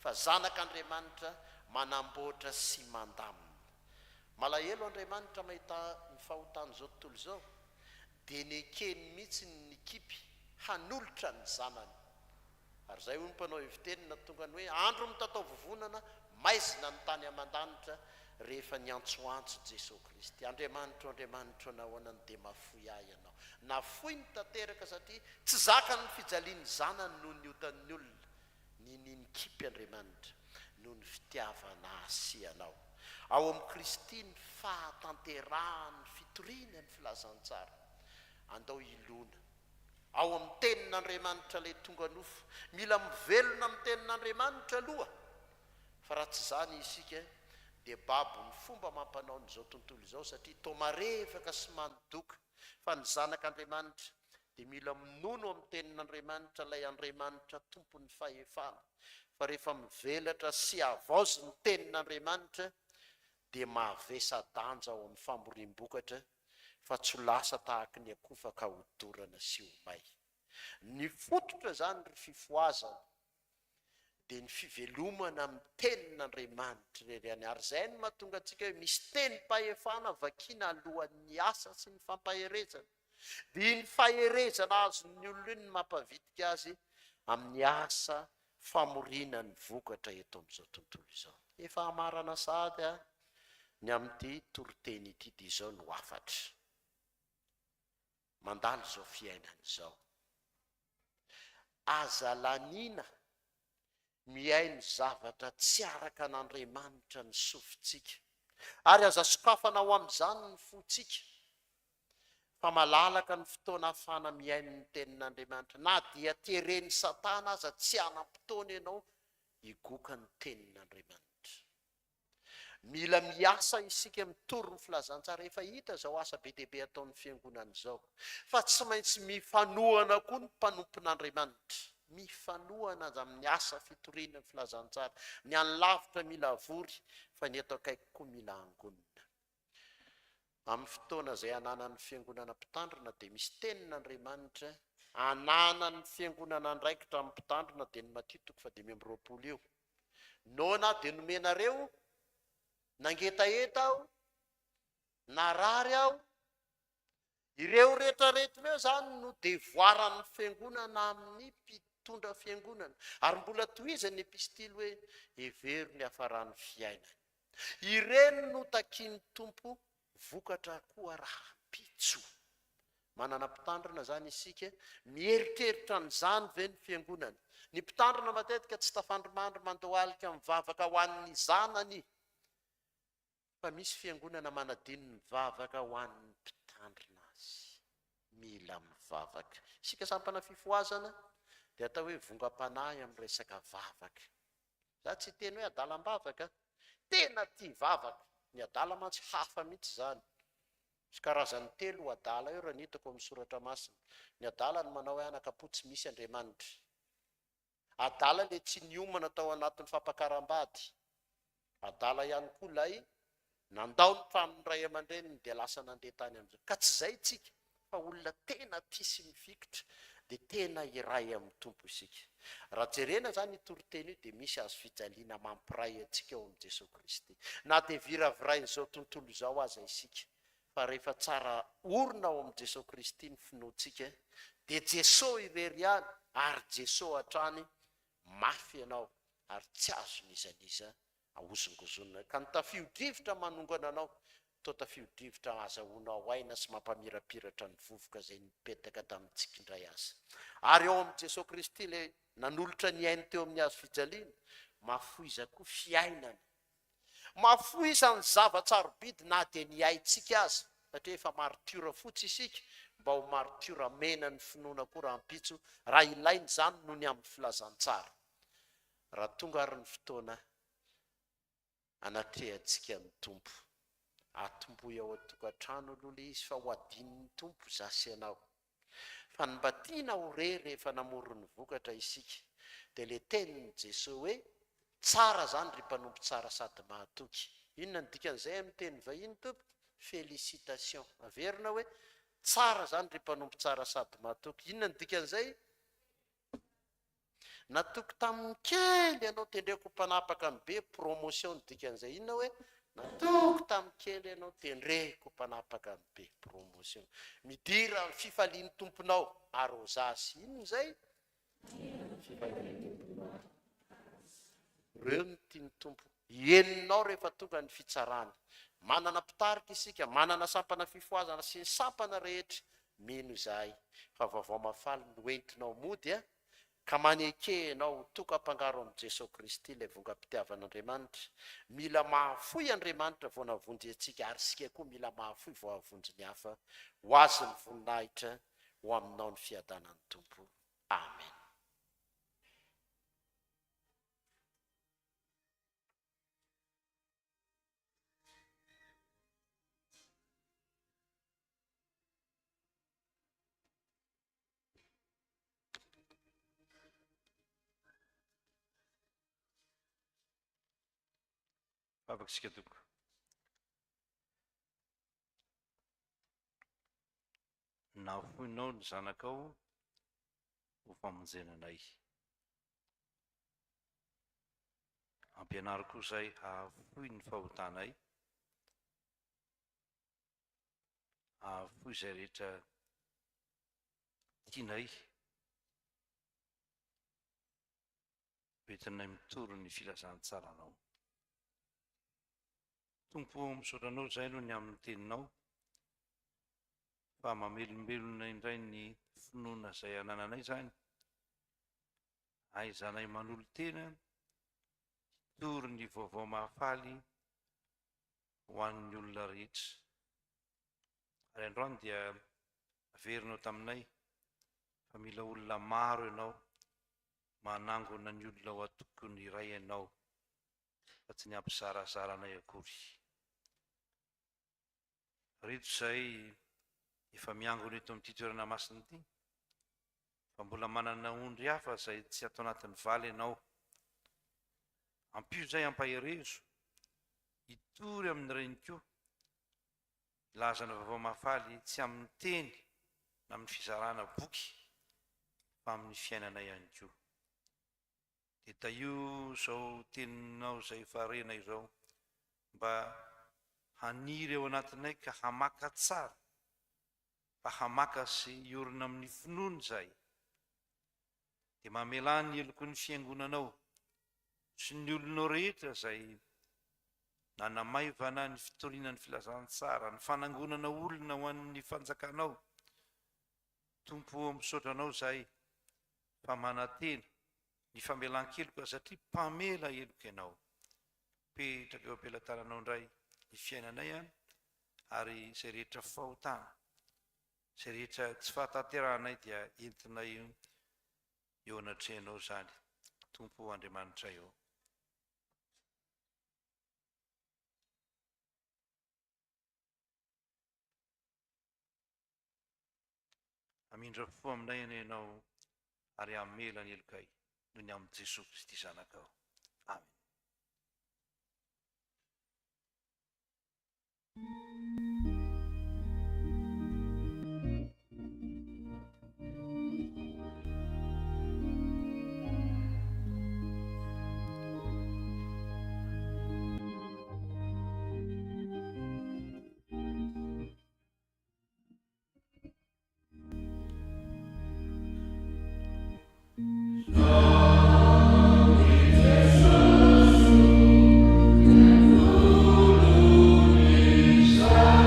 fa zanak'Andriamanitra manamboatra sy mandamina. Malahelo Andriamanitra mahita ny fahotan'izao tontolo izao, dia nekeny mihitsy ny nikipy hanolotra ny zanany, ary zay ho ny mpanao evitenina tonga ny hoe andro mitatao vovonana maizina ny tany aman-danitra rehefa ny antsoantso Jesosy Kristy. Andriamanitra nahoanany dia mafoy ahy ianao. Nafoy ny tanteraka satria tsy zaka ny fijaliany zanany noho ny otan'ny olona, ny kipy Andriamanitra noho ny fitiavana azy ianao. Ao amin'ny Kristy ny fahatanterahany fitoriana ny filazantsara. Andao ilona ao amin'ny tenin'Andriamanitra ilay tonga nofo. Mila mivelona amin'ny tenin'Andriamanitra aloha. Fa raha tsy zany isika dia babo ny fomba mampanao n'izao tontolo izao satria toa marevaka sy mandoka. Fa ny zanak'Andriamanitra dia mila minono amin'ny tenin'Andriamanitra ilay Andriamanitra tompon'ny fahefana. Fa rehefa mivelatra sy avaozy ny tenin'Andriamanitra dia mahavesa-danja ao amin'ny famoriam-bokatra fa tsy ho lasa tahaka ny akofaka hodorana sy ho may. Ny fototra zany ry fifoazana dia ny fivelomana amin'ny tenin'Andriamanitra rerany. Ary zay no mahatonga antsika hoe misy tenim-pahefana vakiana alohan'ny asa sy ny fampaherezana. Dia ny faherezana azon'ny olona iny mampavitika azy amin'ny asa famorina ny vokatra eto amin'izao tontolo izao. Efa hamarana sady ny amin'ity toriteny ity dia izao no afatra. Mandalo izao fiainana izao. Aza lanina miaino zavatra tsy araka an'Andriamanitra ny sofintsika. Ary aza sokafana ao amin'izany ny fontsika. Fa malalaka ny fotoana ahafana miaino ny tenin'Andriamanitra. Na dia teren'ny Satana aza tsy anam-potoana ianao higoka ny tenin'Andriamanitra. Mila miasa isika mitory ny filazantsara. Efa hita zao asa be dia be ataon'ny fiangonana izao. Fa tsy maintsy mifanohana koa ny mpanompon'Andriamanitra. Mifanohana amin'ny asa fitoriana ny filazantsara. Ny any lavitra mila avory fa ny eto akaiky koa mila angonina. Amin'ny fotoana izay ananan'ny fiangonana mpitandrina dia misy tenin'Andriamanitra. Ananan'ny fiangonana andraikitra amin'ny mpitandrina dia ny Matitoko 5:20 io. Nona dia nomenareo nangetaeta aho, narary aho. Ireo rehetrarehetra ireo zany no devoaran'ny fiangonana amin'ny mpitondra fiangonana. Ary mbola tohizany epistily hoe hevery ny hafaran'ny fiainana. Ireny no takiany tompo vokatra koa raha pitso. Manana mpitandrina zany isika, mieritreritra n'izany ve ny fiangonana. Ny mpitandrina matetika tsy tafandromandro mandohalika mivavaka ho an'ny zanany. Fa misy fiangonana manadino mivavaka ho an'ny mpitandrina azy. Mila mivavaka. Isika sampana fifoazana dia atao hoe vongam-panahy amin'ny resaka vavaka. Za tsy teny hoe adalam-bavaka. Tena tia vavaka. Ny adala mantsy hafa mihitsy zany. Sy karazany 3 adala eo raha nitako amin'ny soratra masina. Ny adala no manao hoe anakapotsy misy Andriamanitra. Adala le tsy niomana tao anatin'ny fampakaram-bady. Adala ihany koa lay nandao ny tranony ray aman-dreniny dia lasa nandeha tany amin'izao. Ka tsy izay tsika fa olona tena tia sy mifikitra dia tena iray amin'ny tompo isika. Raha jerena zany toriteny io dia misy azo fijaliana mampiray antsika ao amin'ny Jesosy Kristy. Na dia viravirain'izao tontolo izao aza isika. Fa rehefa tsara orina ao amin'ny Jesosy Kristy ny finoantsika dia Jesosy irery ihany ary Jesosy hatrany mafy ianao ary tsy azo nizaniza ahozongozonina. Ka ny tafio-drivotra manongana anao, toa tafio-drivotra azahoanao aina sy mampamirapiratra ny vovoka izay nipetaka tamintsika indray aza. Ary ao amin'ny Jesosy Kristy le nanolotra ny ainy teo amin'ny hazo fijaliana, mafoiza koa fiainana. Mafoiza ny zavatsarobidy na dia ny aintsika aza, satria efa martiora fotsy isika, mba ho martiora mena ny finoana koa raha ampitso, raha ilainy zany noho ny amin'ny filazantsara. Raha tonga ary ny fotoana anatrehantsika ny tompo. Atomboy ao an-tokantrano aloha le izy fa ho adin'ny tompo zasy ianao. Fa ny mba tiana ho rehefa namoro ny vokatra isika dia le tenin'i Jesosy hoe tsara zany ry mpanompo tsara sady mahatoky. Inona ny dikan'izay amin'ny teny vahiny tompo? Félicitation. Averina hoe tsara zany ry mpanompo tsara sady mahatoky. Inona ny dikan'izay? Natoky tamin'ny kely ianao tendreko mpanapaka amin'ny be, promotion ny dikan'izay. Inona hoe natoky tamin'ny kely ianao tendreko mpanapaka amin'ny be, promotion. Midira fifalian'ny tomponao arozasy. Inona izay? Reo ny tiany tompo, eninao rehefa tonga ny fitsarana. Manana pitarika isika, manana sampana fifoazana sy ny sampana rehetra, mino izahay fa vaovao mafaly no entinao mody a, ka manekenao toka-pangaro amin'i Jesosy Kristy ilay vongam-pitiavan'Andriamanitra. Mila mahafoy Andriamanitra vao navonjy antsika, ary sika koa mila mahafoy vao avonjy ny hafa. Ho azy ny voninahitra ho aminao ny fiadanan'ny Tompo. Amen. Afaka toko. Nafoinao ny zanakao ho famonjenanay. Ampianariko izay hahafoy ny fahotanay, hahafoy izay rehetra tianay, entinay mitoro ny filazantsaranao. Tompo, misaotranao izay aloha ny amin'ny teninao, fa mamelombelona indray ny finoana izay anananay izany. Aizanay manolo tena, toro ny vaovao mahafaly ho an'ny olona rehetra. Ary androany dia averinao taminay fa mila olona maro ianao, manangona ny olona ho atoko ny iray ianao, fa tsy ny ampizarazarana akory. Reto izay efa miangona eto amin'ity toerana masina ity, fa mbola manana ondry hafa izay tsy atao anatin'ny valy ianao. Ampio izay ampaherezo, hitory amin'ny reniko, lazana vaovao mahafaly tsy amin'ny teny na amin'ny fizarana boky, fa amin'ny fiainana ihany koa. Dia taio izao teninao izay farena izao, mba haniry eo anatinay ka hamaka tsara, fa hamaka sy iorina amin'ny finoana izay, dia mamelany ny eloko ny fiangonanao sy ny olonao rehetra izay nanamaivana ny fitoriana ny filazantsara, ny fanangonana olona ho an'ny fanjakanao. Tompo, misaotranao izay fa manantena ny famelan-keloka satria mpamela eloka ianao. Petraka eo am-pelantananao indray ny fiainanay any, ary izay rehetra fahotana, izay rehetra tsy fahatanteranay dia entinay eo anatrehanao izany. Tompo Andriamanitra eo. Amindra fo aminay ianao ary amela ny elokay noho ny amin'ny Jesosy Kristy zanakao. Amen. Oh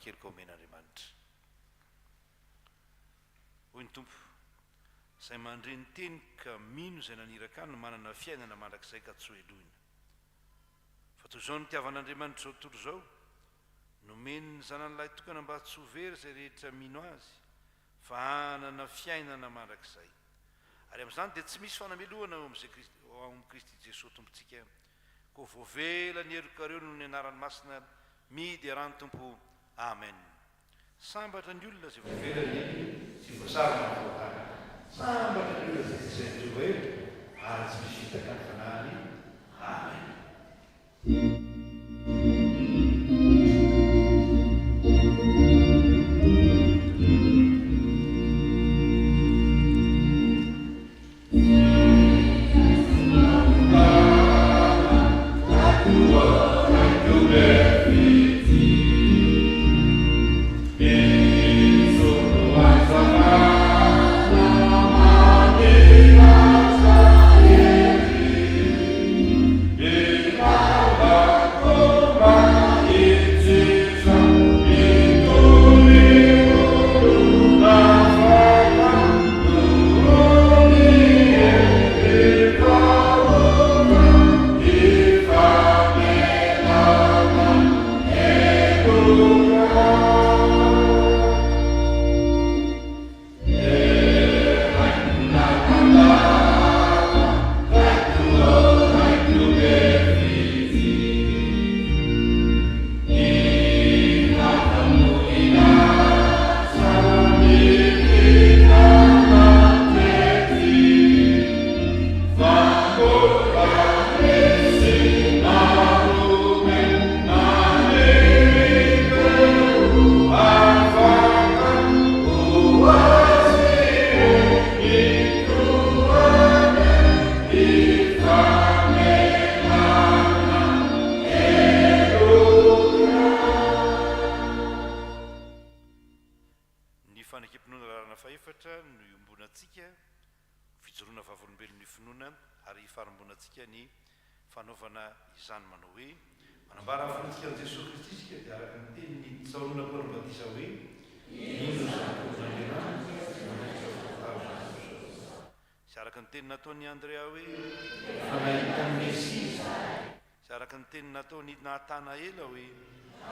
mikeryka omen'andriamanitra. hoy ny tompo, izay mandre ny teny ka mino izay naniraka any no manana fiainana mandrakizay ka tsy hoeloina. Fa toy izao nitiavan'andriamanitra zao tontolo izao, nomeny ny zanan'ilay tokana mba tsy ho very izay rehetra mino azy, fa hanana fiainana mandrakizay. Ary amin'izany dia tsy misy fanamelohana ao amin'ny Kristy Jesosy tompontsika, koa voavela ny herokareo noho ny anarany masina midy arany tompo. Amen. Sambatra ny olona izay voavela ny sy voasarona voatana. Sambatra ny olona izay Jehova eo ary tsy misy fitaka ny fanahiny. Amen. Nataony Andrea hoe fanahitany Mesia, sy araka ny teny nataony Natana ela hoe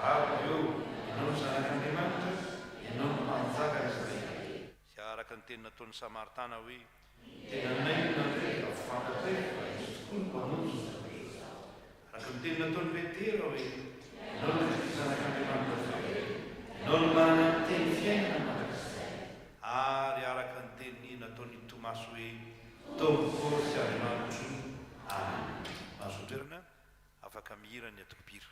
ao eo ianao ny zanak'Andriamanitra, ianao no mpanjaka Israely, sy araka ny teny nataony Samaritana hoe tena nainona ndraika fantatray fa izy tokoa no mpamonjy. Araka ny teny nataony Petera hoe ianao no Kristy zanak'Andriamanitra, ianao no manana ny teny fiainana mandrakizay. Ary araka ny teny nataony Tomasy hoe tompo sy Andriamanitro. Amen. Mahazo toerana afaka mihira ny atokopira.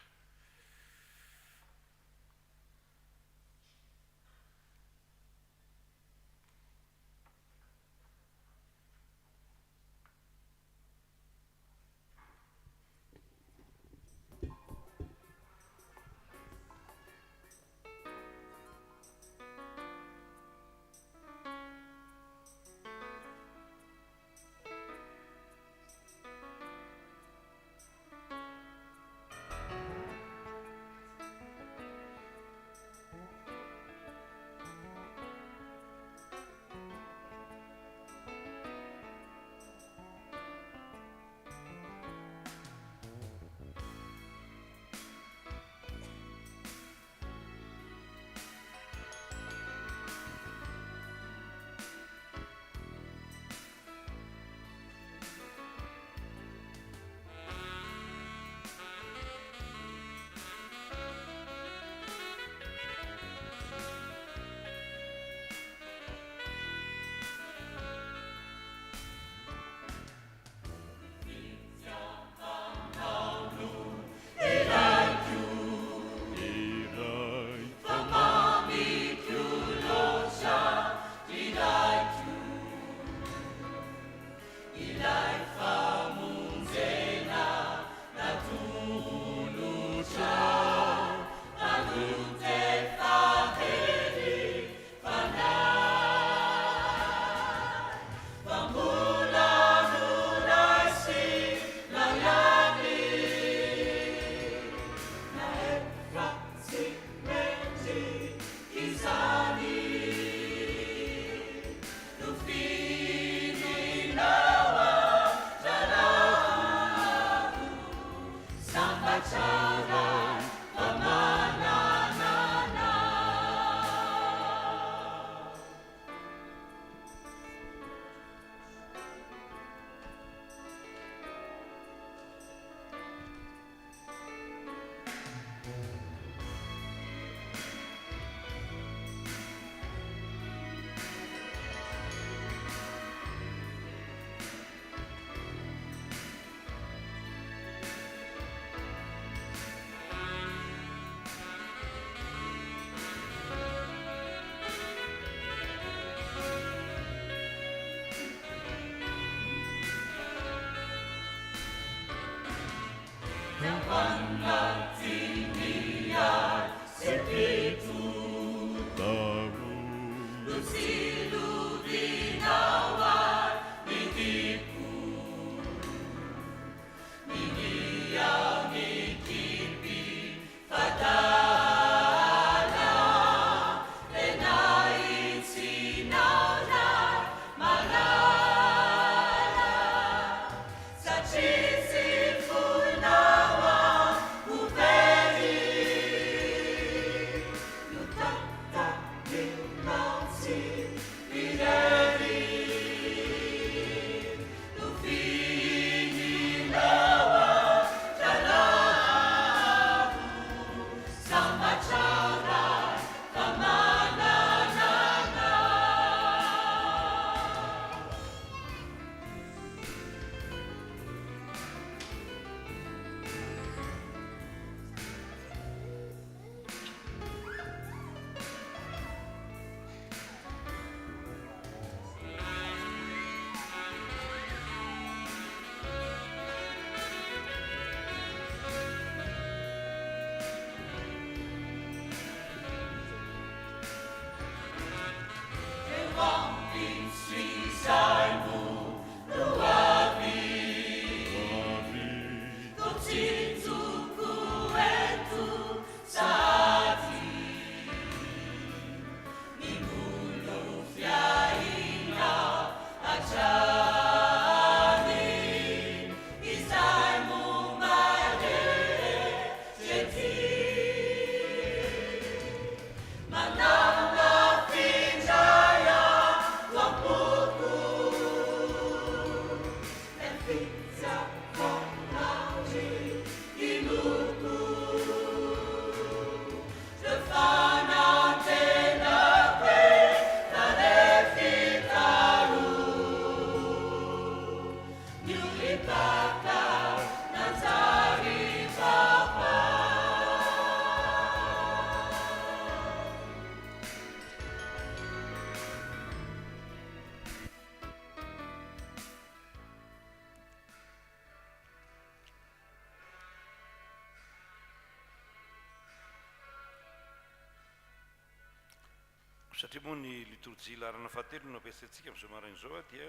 satria moa ny liturjia larana fahatelo no ampiasaintsika amin'izao marain'izao dia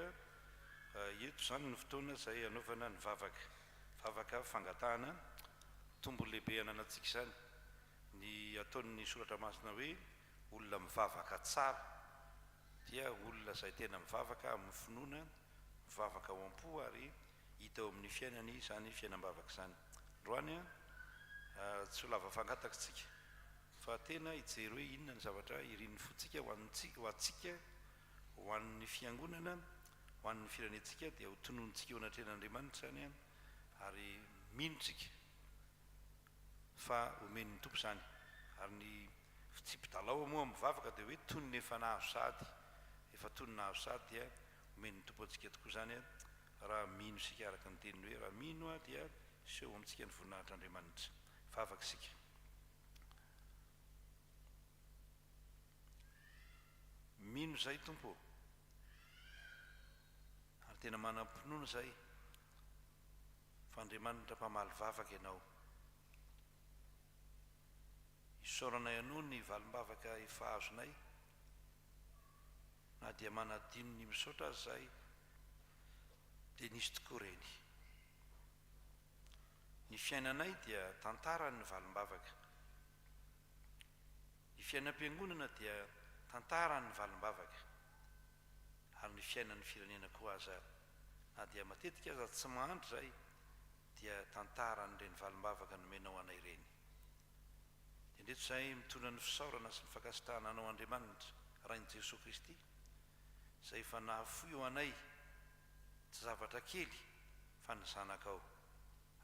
eto zany ny fotoana izay anaovana ny vavaka fangatahana tombo lehibe ananantsika izany ny ataon'ny soratra masina hoe olona mivavaka tsara dia olona izay tena mivavaka amin'ny finoana mivavaka ao am-po ary hita eo amin'ny fiainany izany fiainam-bavaka izany androany tsy ho lava fangataka tsika fa tena hijery hoe inona ny zavatra irin'ny fotsika ho atsika ho an'ny fiangonana ho an'ny firenentsika dia ho tononontsika eo anatren'Andriamanitra zany ary minotsika fa omen'ny tompo zany ary ny fitsipidalao moa mivavaka dia hoe tonony efa nahazo sady efa tony nahazo sady dia omen'ny tompo antsika tokoa zany raha mino sika araka ny teniny hoe raha mino dia seho amintsika ny voninahitr'Andriamanitra vavaka sika mino zay tompo ary tena manam-pinoana zay fa Andriamanitra mpamaly vavaka ianao isaoranay ianao ny valim-bavaka efa azonay na dia manadino ny misaotra azy zay dia nisy tokoa reny ny fiainanay dia tantarany valim-bavaka ny fiainam-piangonana dia tantarany valim-bavaka ary ny fiainan'ny firenena koa aza na dia matetika aza tsy mahandro zay dia tantaran'ireny valim-bavaka nomenao anay ireny dia ndreto izay mitondra ny fisaorana sy ny fakasitahana anao Andriamanitra rain'i Jesosy Kristy izay efa nahafoy eo anay tsy zavatra kely fa ny zanakao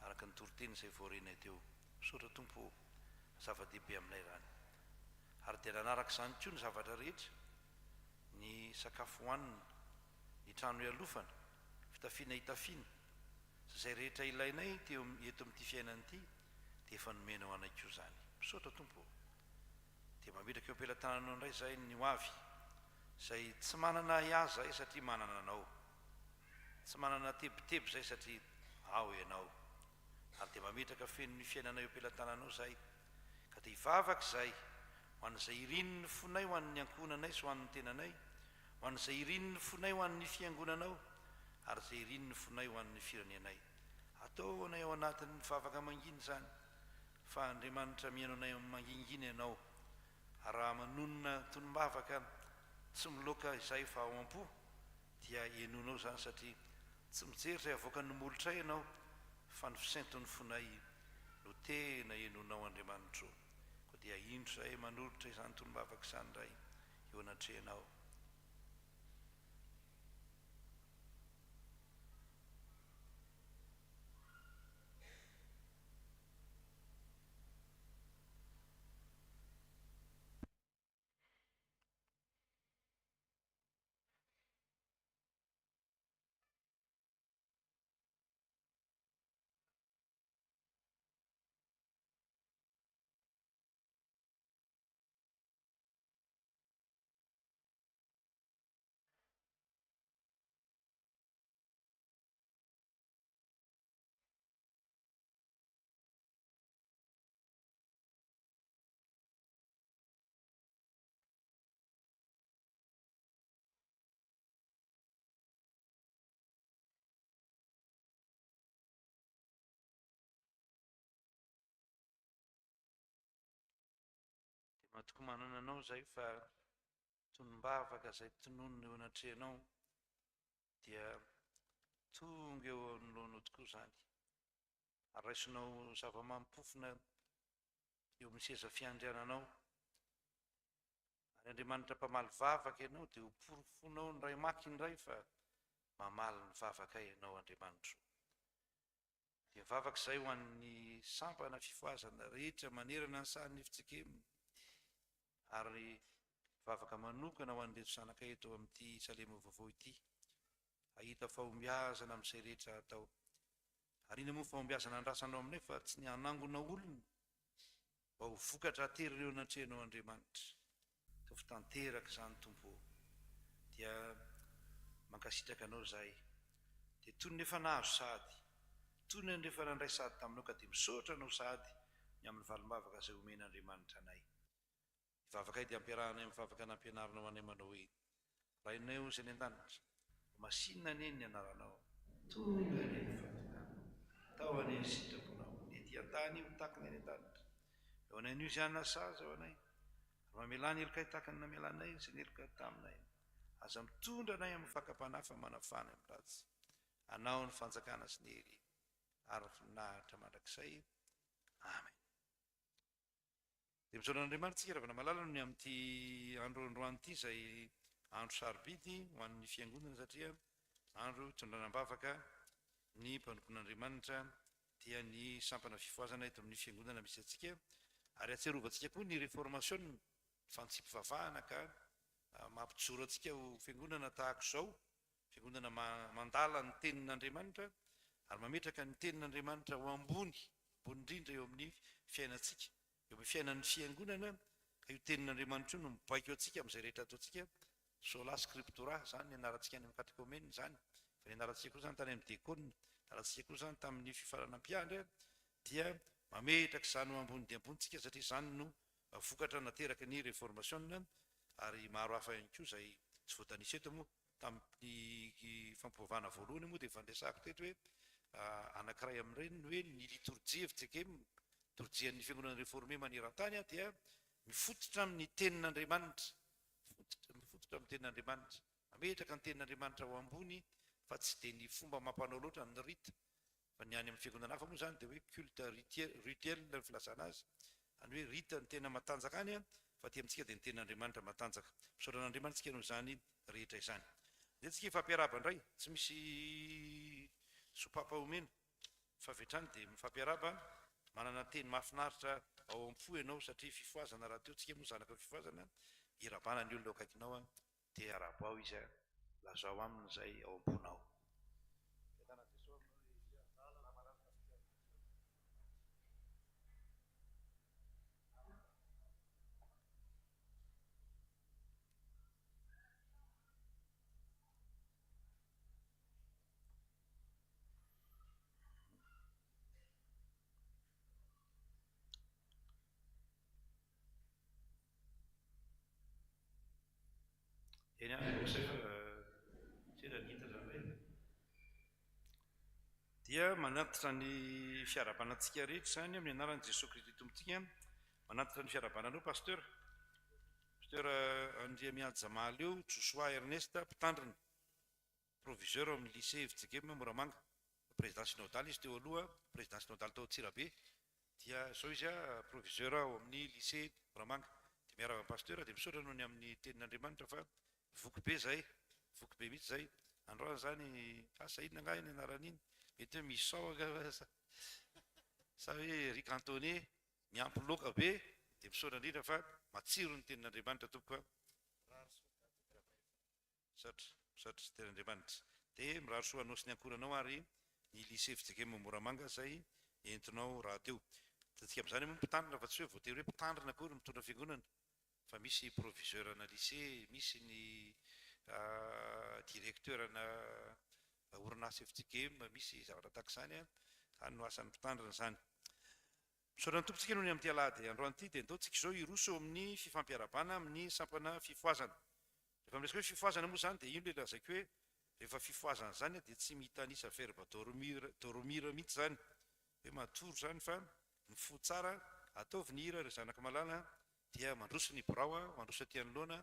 araka ny toriteny izay voarenay teo misaotra tompo zava-dehibe aminay rany ary dia nanaraka izany koa ny zavatra rehetra ny sakafo hohanina ny trano ialofana fitafiana hitafiana izay rehetra ilainay eto amin'ity fiainana ity dia efa nomenao anay koa zany misaotra tompo dia mametraka eo am-pelantananao indray izay ny hoavy izay tsy manana iaza zay satria manana anao tsy manana tebiteby zay satria ao ianao ary dia mametraka feno ny fiainanay eo am-pelantananao zay ka dia hivavaka izay ho an'izay irin'ny fonay ho an'ny ankohonanay sy ho an'ny tenanay ho an'izay irin'ny fonay ho an'ny fiangonanao ary izay irin'ny fonay ho an'ny firenenay ataonay ao anatin'ny vavaka manginy zany fa Andriamanitra mihaino anay mangingina ianao raha manonona tonom-bavaka tsy miloaka izay fa ao am-po dia ianonao zany satria tsy mijery izay avoaka ny molotra ianao fa ny fisainton'ny fonay no tena ianonao Andriamanitra ko dia indro izay manolotra izany tonom-bavaka izany ray eo anatrehanao toko manana anao zay fa tonom-bavaka izay tononona eo anatrehanao dia tonga eo anoloanao tokoa zany ary raisinao zava-mampofona eo amin'ny seza fiandriananao ary Andriamanitra mpamaly vavaka ianao dia ho porofonao ny ray maky indray fa mamaly ny vavaka ianao Andriamanitra dia vavaka izay ho an'ny sampana fifoazana rehetra manerana ny sahan'ny fitsikemina ary vavaka manokana ho an'ireto zanaka eto amin'ity salema vaovao ity ahita fahombiazana amin'izay rehetra atao ary ina moa fahombiazana andrasanao aminay fa tsy ny hanangona olona mba ho vokatra atery ireo anatrehanao Andriamanitra to fitanteraka izany tompo dia mankasitraka anao zay dia toy ny efa nahazo sady toy ny efa nandray sady taminao ka dia misaotra anao sady ny amin'ny valim-bavaka izay omen'Andriamanitra anay mivavaka dia ampiarahanay mivavaka nampianaranao anay manao hoe raha inay ozy any an-danitra masinina neny ny anaranao tonga neny fahatonganao tao aneny sitraponao nety an-tany io takiny any an-danitra eo anay nio izany nasazy ao anay mamelany elokay takany namelanay sy neloka taminay aza mitondra anay amin'ny fakapanafa manafana amin'ny ratsy anao ny fanjakana sy ny hery ary finahitra mandrakizay amen. Dia misaoran'Andriamanitra raha malala ny amin'ity androandroany ity izay andro sarobidy ho an'ny fiangonana satria andro tondranam-bavaka ny mpanompon'Andriamanitra dia ny sampana fifoazana eto amin'ny fiangonana misy antsika ary atserovantsika koa ny réformation fantsipivavahana ka mampijoro antsika ho fiangonana tahaka izao fiangonana mandala ny tenin'Andriamanitra ary mametraka ny tenin'Andriamanitra ho ambony indrindra eo amin'ny fiainantsika eo amin'ny fiainan'ny fiangonana ka io tenin'Andriamanitra io no mibaiko antsika amin'izay rehetra ataontsika sola scriptura zany ny anarantsika any amin'ny katekomena zany fa ny anarantsika koa zany tany amin'ny dekona anarantsika koa zany tamin'ny fifaranam-piandra dia mametraka izany ho ambony dia ambonitsika satria izany no vokatra nateraka ny réformation ary maro hafa ihany koa izay tsy voatanisa eto moa tamin'ny fampiovana voalohany moa dia fandresahako teto hoe anankiray amin'ireny hoe ny liturjia fitsekemy liturjian'ny fiangonana réformé maneran-tany dia mifototra amin'ny tenin'Andriamanitra mifototra amin'ny tenin'Andriamanitra mametraka ny tenin'Andriamanitra ho ambony fa tsy dia ny fomba mampanao loatra ny rita fa ny any amin'ny fiangonana hafa moa zany dia hoe culte rituel ny filazana azy any hoe rita ny tena matanjaka any fa ty amintsika dia ny tenin'Andriamanitra matanjaka misaoran'Andriamanitra tsika noho izany rehetra izany dia tsika ifampiaraba indray tsy misy sopapa omena fa vetrany dia mifampiaraba manana teny mahafinaritra ao am-po ianao satria fifoazana raha teo tsika moa zanaka ny fifoazana irabana ny olona ao akaikinao dia arabo ao izy lazao aminy izay ao am-ponao. Eny dia manatitra ny fiarabanantsika rehetra zany amin'ny anaran'i Jesosy Kristy tompontsika manatitra ny fiarabananao pasteur Andriamiady Jamaly eo Joshua Ernest mpitandrina proviseur amin'ny lycée Fitsekemy Moramanga président synodal izy teo aloha président synodal tao Tsirabe dia zao izy proviseur ao amin'ny lycée Moramanga dia miaraka amin'ny pasteur dia misaotra noho ny amin'ny tenin'Andriamanitra fa voky be mihitsy zay androany zany asa inona nga iny anaran'iny mety hoe misaoaka sa hoe ricantonné miampy loka be dia misaotra indrindra fa matsiro ny tenin'Andriamanitra tompoka misaotra sy tenin'Andriamanitra dia miraro soa anao sy ny ankoranao ary ny lycée Fitsekemy Moramanga zay entinao raha teo tatsika amin'izany moa mpitandrina fa tsy hoe voatery hoe mpitandrina akory mitondra fiangonana fa misy proviseur na lycée misy ny directeur na orinasa Fitsekemy misy zavatra tahaka izany any no asan'ny mpitandrina zany misaotra ny tompontsika noho ny amin'ity alahady androany ity dia ataontsika izao iroso amin'ny fifampiarabana amin'ny sampana fifoazana rehefa miresaka hoe fifoazana moa zany dia ino le lazaiko hoe rehefa fifoazana zany dia tsy mitanisa verbe dormir mihitsy zany hoe matoro zany fa mifo tsara ataovy ny hira ry zanaka malala dia mandroso ny birao mandroso aty anoloana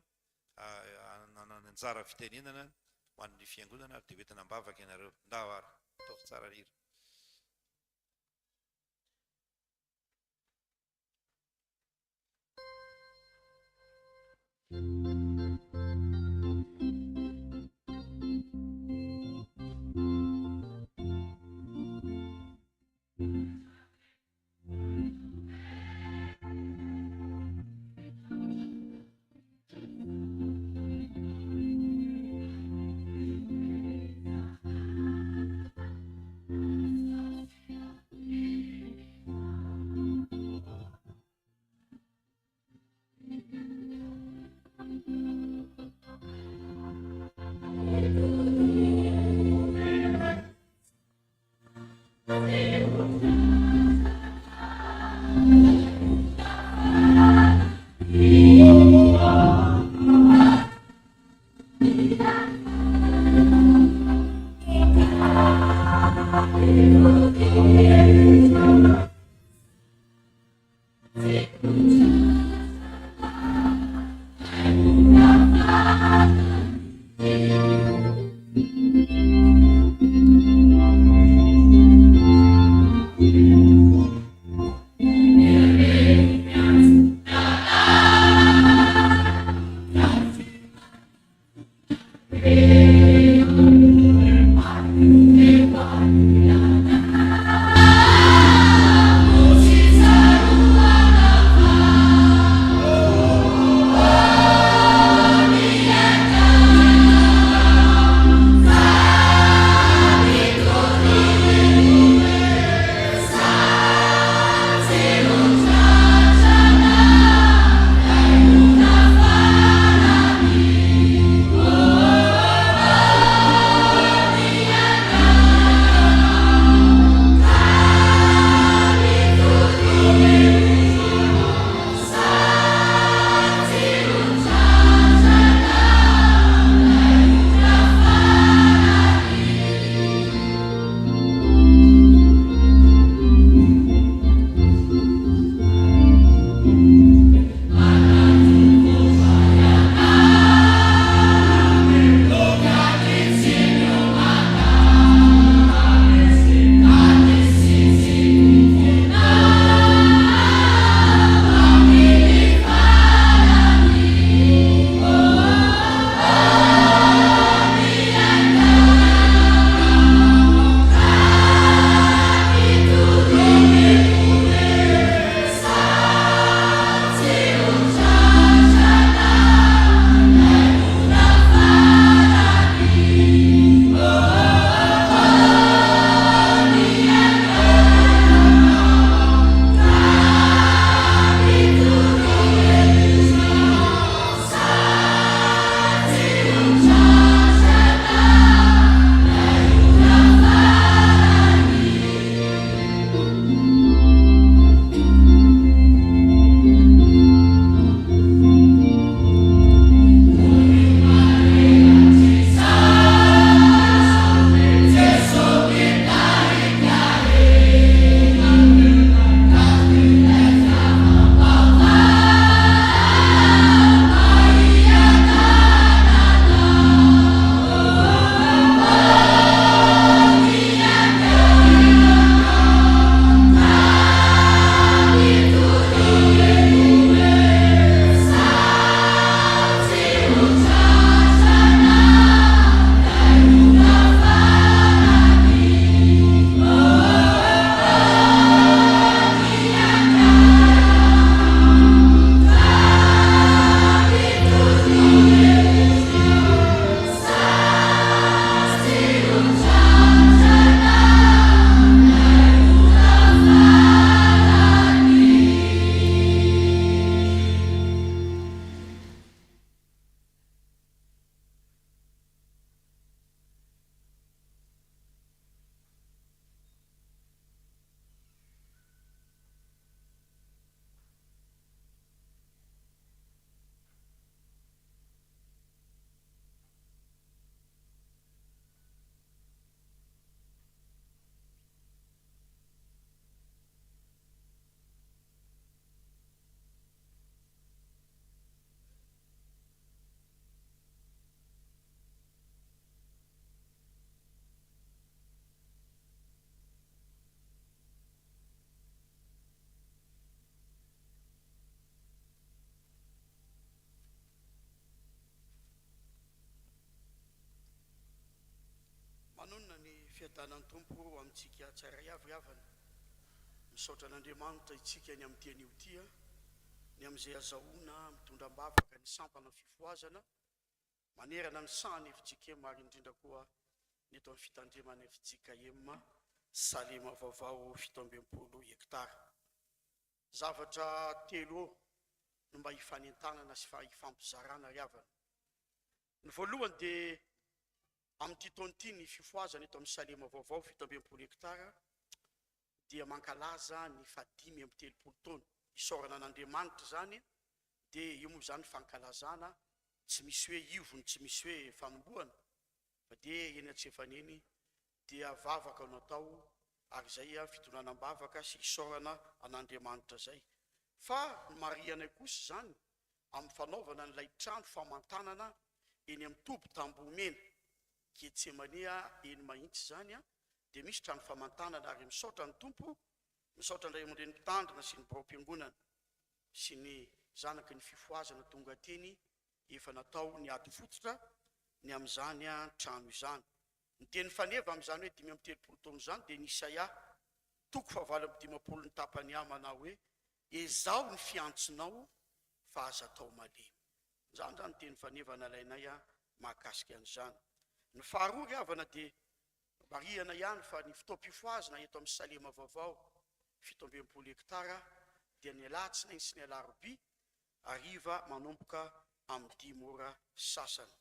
anjara fitenenana ho an'ny fiangonana dia hoentina mbavaka ianareo ndao ary ataovy tsara ny hira. fiadanany tompo amintsika tsara iavana misaotra an'Andriamanitra itsika ny amin'ny teny io tia ny amin'izay azahoana mitondra mbavaka ny sampana fifoazana manerana ny sahany efitsika ary indrindra koa ny eto amin'ny fitandremana efitsika ema salema vaovao 17 hektara zavatra telo no mba hifanentanana sy hifampizarana riavana ny voalohany dia amin'ity taona ity ny fifoazana eto amin'ny salema vaovao 17 hektara dia mankalaza ny 530 taona isorana an'Andriamanitra zany dia io moa zany fankalazana tsy misy hoe ivony tsy misy hoe fanombohana fa dia eny antsefaneny dia vavaka natao ary zay fitonanam-bavaka sy isorana an'Andriamanitra zay fa marianay kosa zany amin'ny fanaovana n'ilay trano famantanana eny amin'ny tobo tambomena Getsemania eny mahitsy zany dia misy trano famantanana ary misaotra ny tompo misaotra ndray aman-dreny mitandrina sy ny baom-piangonana sy ny zanaky ny fifoazana tonga teny efa natao ny ady fototra ny amin'izany trano izany ny teny faneva amin'izany hoe 530 taona zany dia ny Isaia 9:15 ny tapany manao hoe ezao ny fiantsonao fa aza tao malemy zany zany teny faneva nalainay mahakasika an'izany ny faharoa riavana dia mariana ihany fa ny fotoam-pifoazana eto amin'ny salema vaovao 17 hektara dia ny alatsinainy sy ny alarobia ariva manomboka amin'ny 10 ora sasany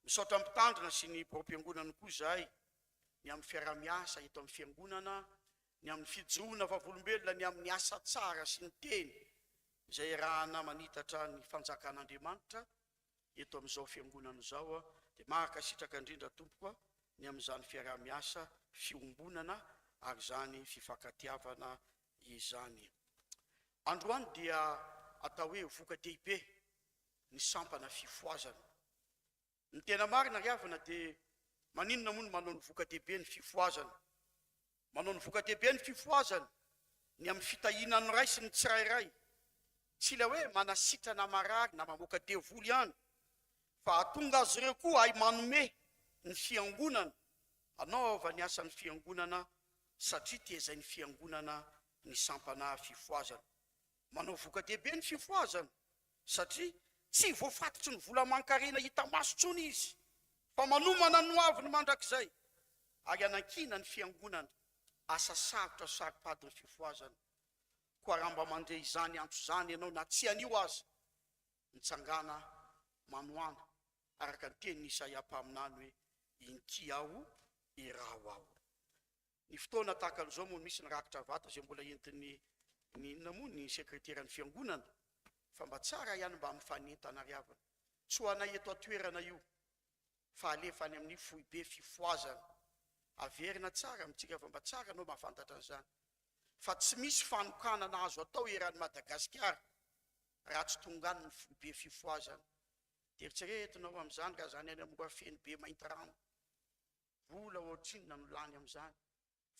misaotra mitandrina sy ny baom-piangonana koa zahay ny amin'ny fiaramiasa eto amin'ny fiangonana ny amin'ny fijoona vavolombelona ny amin'ny asa tsara sy ny teny izay rahana manitatra ny fanjakan'Andriamanitra eto amin'izao fiangonana zao dia mahakasitraka indrindra tompoka ny amin'izany fiaramiasa fiombonana ary zany fifankatiavana izany androany dia atao hoe voka-dehibe ny sampana fifoazana ny tena marina riavana dia maninona moa no manao ny voka-dehibe ny fifoazana manao ny voka-dehibe ny fifoazana ny amin'ny fitahianany ray sy ny tsirairay tsy ilay hoe manasitrana marary na mamoaka devoly ihany fa atonga azy ireo koa ay manome ny fiangonana anaova ny asan'ny fiangonana satria tezay ny fiangonana ny sampana fifoazana manao voka-dehibe ny fifoazana satria tsy voafatotry ny vola mankarena hita maso tsony izy fa manomana noaviny mandrakizay ary anankina ny fiangonana asa sarotra saro-pady ny fifoazana koa raha mba mandray izany antso zany ianao na tsy anio azy mitsangana manoana araka ny teny Isaia mpaminany hoe inky aho iraho aho ny fotoana tahaka an'izao moa misy ny rakitra vata zay mbola entiny ninona moa ny sekreteran'ny fiangonana fa mba tsara ihany mba mifanentana riavana tsy ho anay eto atoerana io fa alefa any amin'ny foibe fifoazana averina tsara amintsika fa mba tsara anao mahafantatra an'izany fa tsy misy fanokanana azo atao eran'ny Madagasikara raha tsy tongany ny foibe fifoazana deritseretinao amin'izany ka zany any amora feny be mainty rano vola ohatrinona no lany amin'izany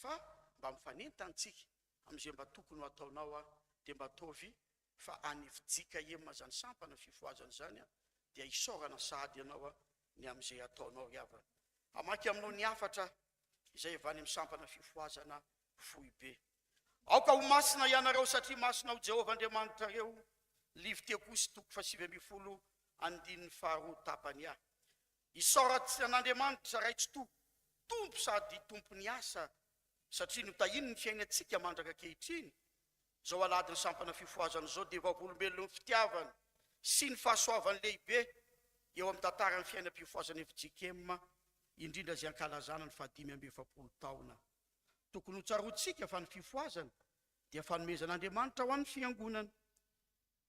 fa mba mifanentantsika amin'izay mba tokony ho ataonao dia mba ataovy fa anivijika ema zany sampana fifoazana zany dia isorana sady ianao ny amin'izay ataonao riavana amaky aminao ny afatra izay avany amin'ny sampana fifoazana foibe aoka ho masina ianareo satria masina ho Jehovah Andriamanitra reo livy Teokosy 7:10 andininy faharoa tapany isoratsy an'Andriamanitra raitsy tompo sady tompony asa satria no tahiny ny fiainantsika mandraka kehitriny zao aladiny sampana fifoazana zao dia vavolombelona ny fitiavana sy ny fahasoavany lehibe eo amin'ny tantarany fiainam-pifoazana efijikema indrindra zay ankalazana ny 570 taona tokony ho tsarotsika fa ny fifoazana dia fanomezan'Andriamanitra ho an'ny fiangonana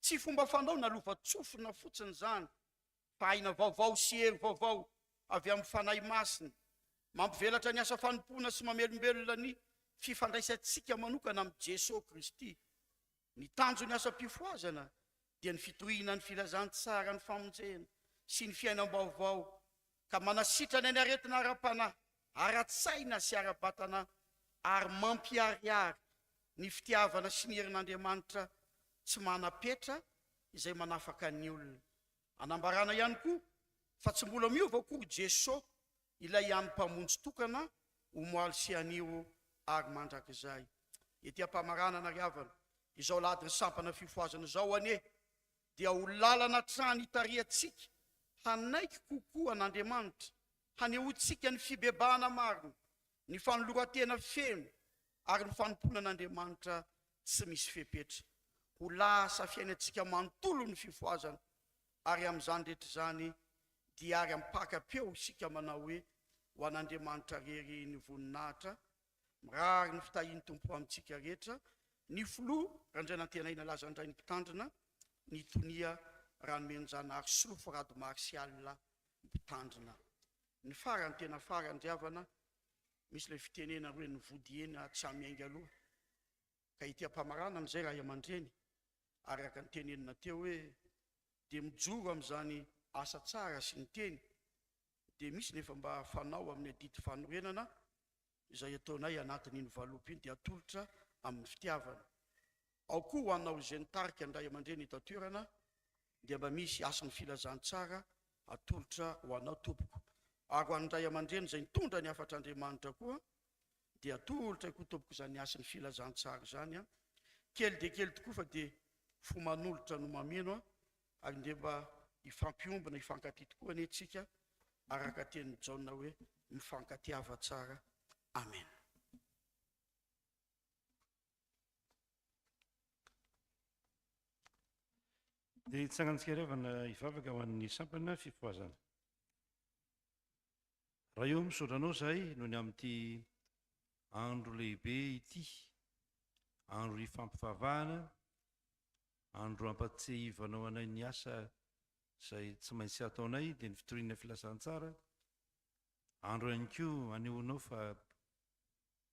tsy fomba fanao na lova tsofina fotsiny zany fa aina vaovao sy hery vaovao avy amin'ny fanahy masina mampivelatra ny asa fanompoana sy mamelombelona ny fifandraisantsika manokana amin'ny Jesosy Kristy ny tanjo ny asa-pifoazana dia ny fitohina ny filazantsara ny famonjena sy ny fiainam-baovao ka manasitrana ny aretina ara-panahy ara-tsaina sy ara-batana ary mampiariary ny fitiavana sy ny herin'Andriamanitra tsy manapetra izay manafaka ny olona anambarana ihany koa fa tsy mbola miova akory Jesosy ilay ihany mpamonjy tokana omoaly sy anio ary mandrakizay. Etiam-pamarana ry havana, izao ladiny sampana fifoazana zao anie, dia ho lalana trany hitariatsika hanaiky kokoa an'Andriamanitra, hanehoantsika ny fibebahana marina, ny fanoloratena feno ary ny fanompona an'Andriamanitra tsy misy fepetra. Ho lasa fiainantsika manontolo ny fifoazana, ary amin'izany rehetra zany dia ary ampaka-peo isika manao hoe ho an'Andriamanitra rery ny voninahitra, mirary ny fitahiany tompo amintsika rehetra, ny filoha randray nantenaina laza andray ny mpitandrina, ny tonia ranomenjanahary solofo rado marsialina mpitandrina. Ny farany tena farany ry havana, misy le fitenena hoe ny vodiena tsy hamiainga aloha, ka itiam-pamarana n'izay raha aman-dreny, araka ny tenenina teo hoe dia mijoro amin'izany asa tsara sy ny teny, dia misy nefa mba fanao amin'ny adity fanorenana izay ataonay anatin'iny valopy iny dia atolotra amin'ny fitiavana. Ao koa ho anao izay nitarika ndray aman-dreny hitatoerana, dia mba misy asany filazantsara atolotra ho anao tompoko. Ary ho an'ndray aman-dreny izay nitondra ny afatr'Andriamanitra koa, dia atolotra koa tompoko izany asany filazantsara zany. Kely dia kely tokoa fa dia fo manolotra no mameno, ary nde mba ifampiombona ifankatia tokoa anetsika araka teny Jaona hoe mifankatiava tsara. Amen. Dia hitsangantsika revana hivavaka ho an'ny sampana fifoazana. Raha eo misotranao zahay noho ny amin'ity andro lehibe ity, andro ifampivavahana, andro ampatsihivanao anay ny asa izay tsy maintsy ataonay dia ny fitoriana filazantsara, andro ihany koa anehoanao fa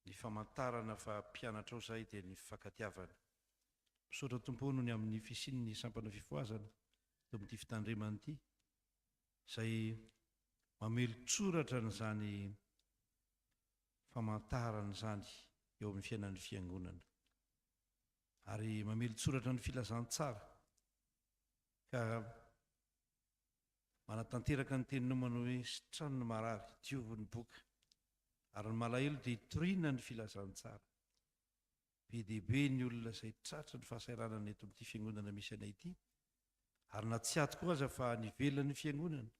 ny famantarana fa mpianatra ao zahay dia ny fifankatiavana. Misaotra tompo noho ny amin'ny fisian'ny sampana fifoazana teo amin'ity fitandremana ity, izay mamelo tsoratra n'izany famantarana zany eo amin'ny fiainan'ny fiangonana, ary mamelo tsoratra ny filazantsara, ka manatanteraka ny teninao manao hoe sitrano ny marary, diovy ny boka, ary ny malahelo dia hitoriana ny filazantsara. Be dia be ny olona izay tratra ny fahasahiranana eto amin'ity fiangonana misy anay ity, ary na tsy ato koa aza fa nivelan'ny fiangonana,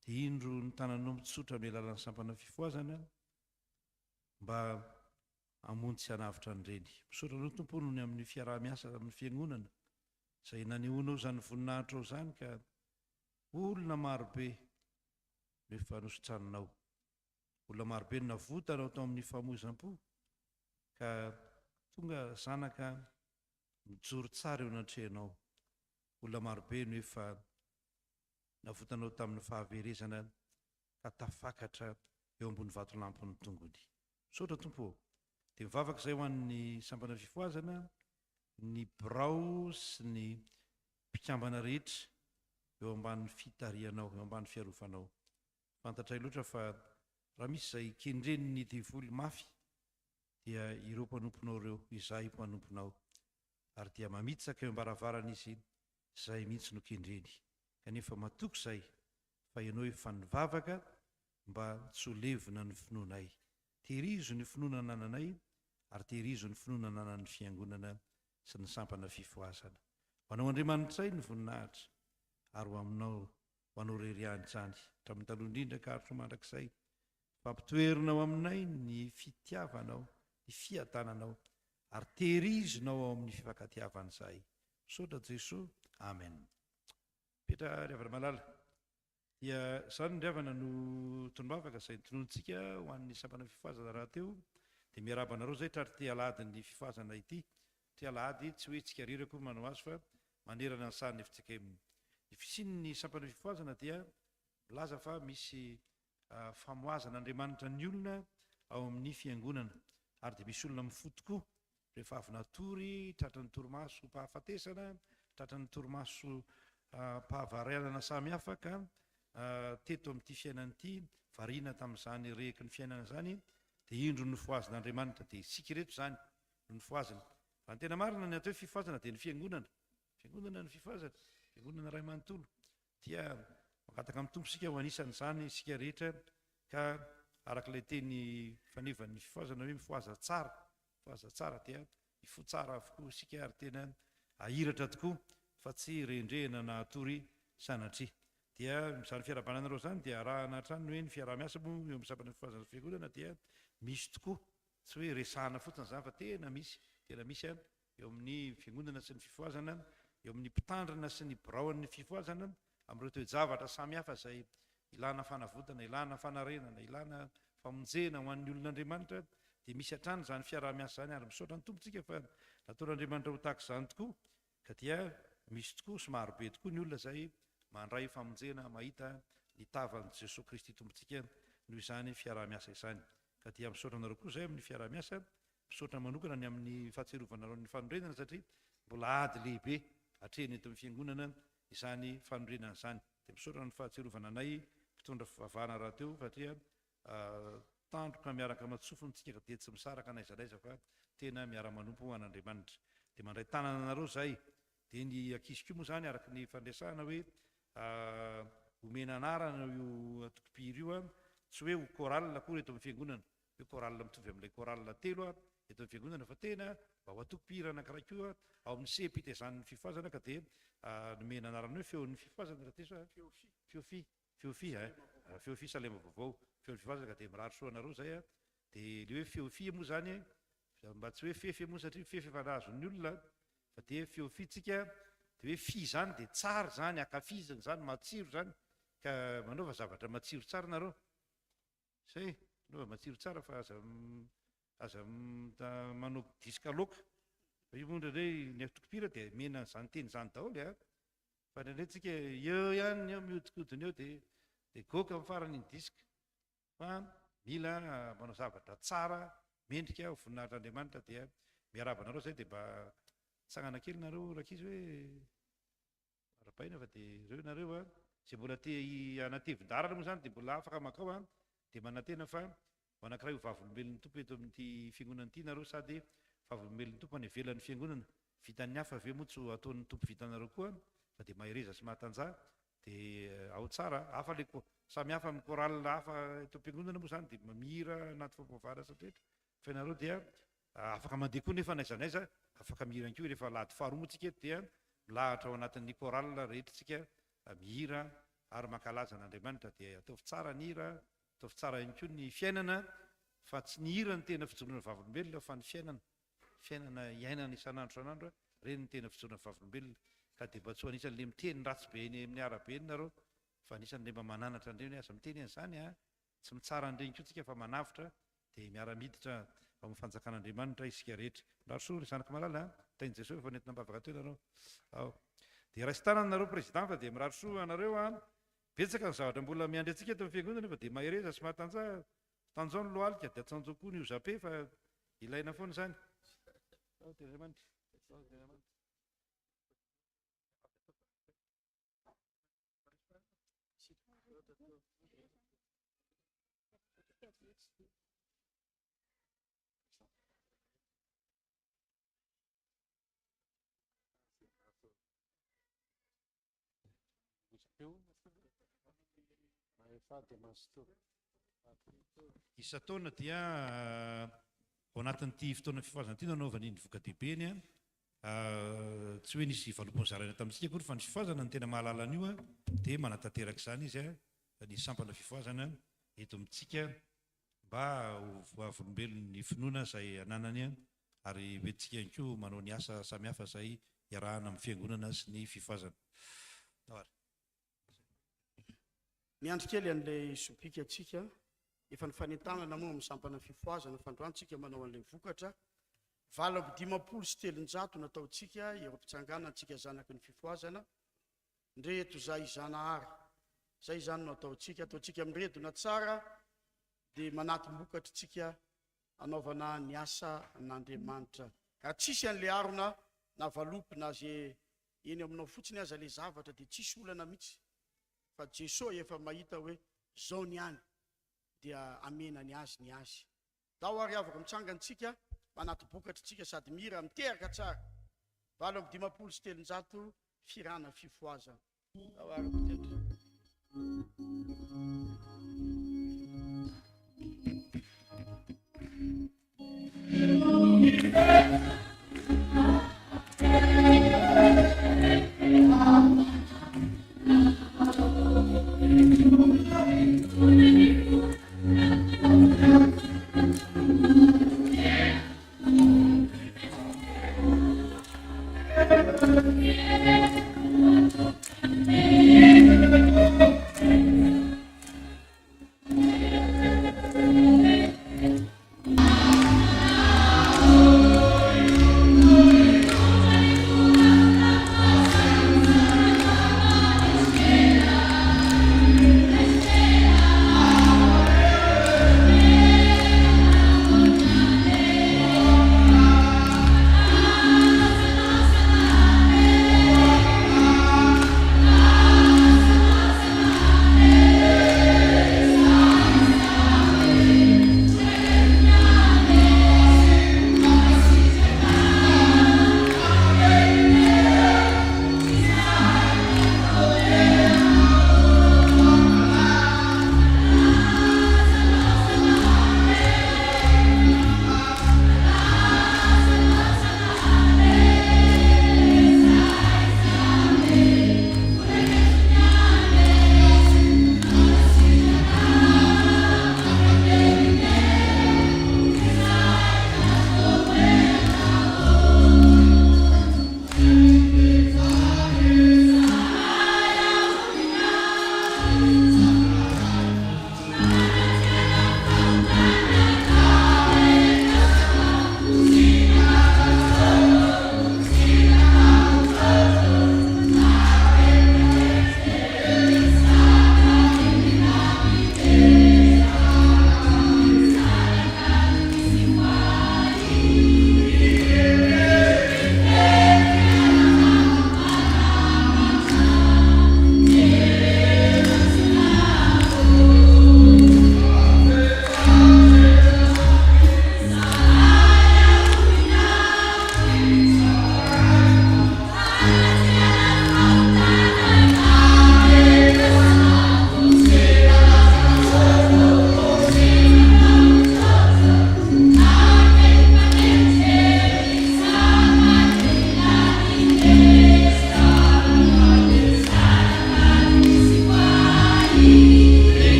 dia indro ny tananao mitsotra amin'ny alalan'ny sampana fifoazana mba hamontsy hanavitra an'ireny. Misaotra anao tompo noho ny amin'ny fiaraha-miasa amin'ny fiangonana izay nanehoanao izany voninahitra ao izany, ka olona marobe no efa nosotranonao, olona marobe no navotanao tao amin'ny famoizam-po, ka tonga zanaka mijoro tsara eo anatrehanao. Olona marobe no efa navotanao tamin'ny fahaverezana ka tafakatra eo ambony vatolampony tongony. Misaotra tompo, dia mivavaka izay ho an'ny sampana fifoazana, ny birao sy ny mpikambana rehetra eo ambanin'ny fitarianao, eo ambanin'ny fiarovanao. Fantatray loatra fa raha misy izay kendreny ny devoly mafy, dia ireo mpanomponao ireo, izahay mpanomponao, ary dia mamitsaka eo ambaravarana izy izay mihitsy no kendreny. Kanefa matoky izay fa ianao efa nivavaka mba tsy ho levona ny finoanay. Tehirizo ny finoana ananay, ary tehirizo ny finoana ananan'ny fiangonana sy ny sampana fifoazana. Ho anao Andriamanitray ny voninahitra, ary ho aminao, ho anao rery ihany izany, hatramin'ny taloha indrindra ka hatro mandrakizay, fampitoerinao aminay ny fitiavanao, ny fiadananao, ary tehirizonao ao amin'ny fifankatiavana izahay. Misaotra Jesosy. Amen. Petra ry havana malala, dia izany ry havana no tonom-bavaka izay ntonontsika ho an'ny sampana fifoazana raha teo, dia miarabanareo zay tratra ty alady ny fifoazana ity. Ty alady tsy hoe tsika rirako manao azy fa manerana ny sahany efitsika ny fisian'ny sampana fifoazana dia milaza fa misy famoazan'Andriamanitra ny olona ao amin'ny fiangonana, ary dia misy olona mifoto koa rehefa avy natory tratran'ny torimaso mpahafatesana, tratran'ny torimaso mpahavarianana samihafa, ka teto amin'ity fiainana ity variana tamin'izany reheky ny fiainana zany, dia indro ny foazan'Andriamanitra, dia isika reto zany no nifoazana. Raha ny tena marina ny atao hoe fifoazana dia ny fiangonana, fiangonana ny fifoazana, fiangonana ray manontolo, dia makataka amin'ny tompo isika ho anisan'izany isika rehetra, ka arak'ilay teny fanevany fifoazana hoe mifoaza tsara dia ifo tsara avokoa isika ary tena ahiratra tokoa fa tsy rendrehana na atory sanatria dia zany fiarabananareo zany dia raha natrany hoe ny fiarah-miasa moa eo amin'ny sampana fifoazana fiangonana dia misy tokoa tsy hoe resahana fotsiny zany fa tena misy eo amin'ny fiangonana sy ny fifoazana eo amin'ny mpitandrina sy ny biraon'ny fifoazana amin'ireo toe-javatra samihafa zay ilana fanavotana, ilana fanarenana, ilana famonjena ho an'ny olon'Andriamanitra dia misy hatrany zany fiarah-miasa zany ary misaotra ny tompontsika fa nataon'Andriamanitra ho tahaka izany tokoa ka dia misy tokoa somary be tokoa ny olona zay mandray famonjena mahita ny tavan'i Jesosy Kristy tompontsika noho izany fiarah-miasa izany ka dia misaotra anareo koa zay amin'ny fiarah-miasa misaotra manokana ny amin'ny fahatsiarovana ny fanondrenana satria mbola ady lehibe hatreny eto amin'ny fiangonana izany fanondrenana izany dia misaotra ny fahatsiarovana anay mpitondra fivavahana raha teo satria tandroka miaraka matsofontsika ka dia tsy misaraka naizalaiza fa tena miara-manompo ho an'Andriamanitra dia mandray tanana anareo zay dia ny ankizy koa moa zany araka ny fandresahana hoe omena anarana io atokom-pihira io tsy hoe ho koralina akory eto amin'ny fiangonana hoe koralina mitovy amin'ilay koralina telo eto amin'ny fiangonana fa tena mba ho atokom-pihira anankiray koa ao amin'ny seha-pitezan'ny fifoazana ka dia nomena anarana hoe feon'ny fifoazana raha teso feofi salema vaovao feon'ny fifoazana ka dia mirary soa anareo zay dia le hoe feofi moa zany mba tsy hoe fefy moa satria fefy efa nazon'ny olona fa dia feofitsika dia hoe fi zany dia tsara zany akafizina zany matsiro zany ka manaova zavatra matsiro tsara nareo zay manaova matsiro tsara fa aza manao diska loka io moa ndraindray ny atokom-pihira dia mena zany teny zany daholo fa ndraindray tsika eo ihany eo mihodinkodina eo dia goka amin'ny farany ny diska fa mila manao zavatra tsara mendrika ho voninahitr'Andriamanitra dia miarabanareo zay dia mba tsangana kely nareo rakizy hoe arapaina fa dia ireo nareo zay mbola te anatevin-darana moa zany dia mbola afaka makao dia manantena fa ho anankiray ho vavolombelon'ny tompo eto amin'ity fiangonana ity nareo sady vavolombelon'ny tompo any ivelan'ny fiangonana vitan'ny hafa ave moa tsy ataon'ny tompo vitanareo koa fa dia mahereza sy mahatanjah dia ao tsara hafa le samy hafa amin'ny koralina hafa eto am-piangonana moa zany dia mamihira anaty fampavara satrehtra fa ianareo dia afaka mandeha koa nefa naizanaiza afaka mihira ihany koa rehefa lady faharoa moa tsika dia milahatra ao anatin'ny koralina rehetra tsika mihira ary mankalaza n'Andriamanitra dia ataovy tsara ny hira ataovy tsara ihany koa ny fiainana fa tsy ny hira ny tena fijoroana vavolombelona fa ny fiainana iainana isan'andro san'andro reny ny tena fijoroana vavolombelona ka dia mba tsy ho anisan'le miteny ratsy be eny amin'ny arabe eny nareo fa anisan'le mba mananatra andreny aza miteny an'izany tsy mitsara andreny koa tsika fa manavitra dia miara-miditra ao amin'ny fanjakan'Andriamanitra isika rehetra rarosoa ry zanaka malala tain'i Jesosy efa nentina mbavaka teo nareo ao dia raisy tanana nareo président fa dia mirarosoa anareo betsaka ny zavatra mbola miandry antsika eto amin'ny fiangonana fa dia mahereza sy mahatanjah tanjao ny lohalika dia atsanjao koa ny ozape fa ilaina foana zany isa-taona dia ao anatin'ity fotoana fifoazana ity nanaovany ny voka-dehibeny tsy hoe nisy valopony zaraina tamintsika kory fa ny fifoazana ny tena mahalala an'io dia manatanteraka izany izy ny sampana fifoazana eto amintsika mba ho volombelon'ny finoana izay ananany ary hoentsika ihany koa manao ny asa samihafa izay iarahana amin'ny fiangonana sy ny fifoazana miandry kely an'ilay sobika atsika efa ny fanentanana moa amin'ny sampana fifoazana fandroantsika manao an'ilay vokatra 850 sy 300 nataontsika eo am-pitsangana antsika zanaky ny fifoazana ndreto zay zanahary zay zany no ataontsika miredona tsara dia manatim-bokatra tsika anaovana ny asa n'Andriamanitra ka tsisy an'le arona na valopina azy eny aminao fotsiny aza le zavatra dia tsisy olana mihitsy fa Jesosy efa mahita hoe zao ny any dia amenany azy ny azy dao ary avaka mitsangantsika manaty-bokatra tsika sady mihira miteraka tsara 850 sy 300 firana fifoazana dao ary mitendry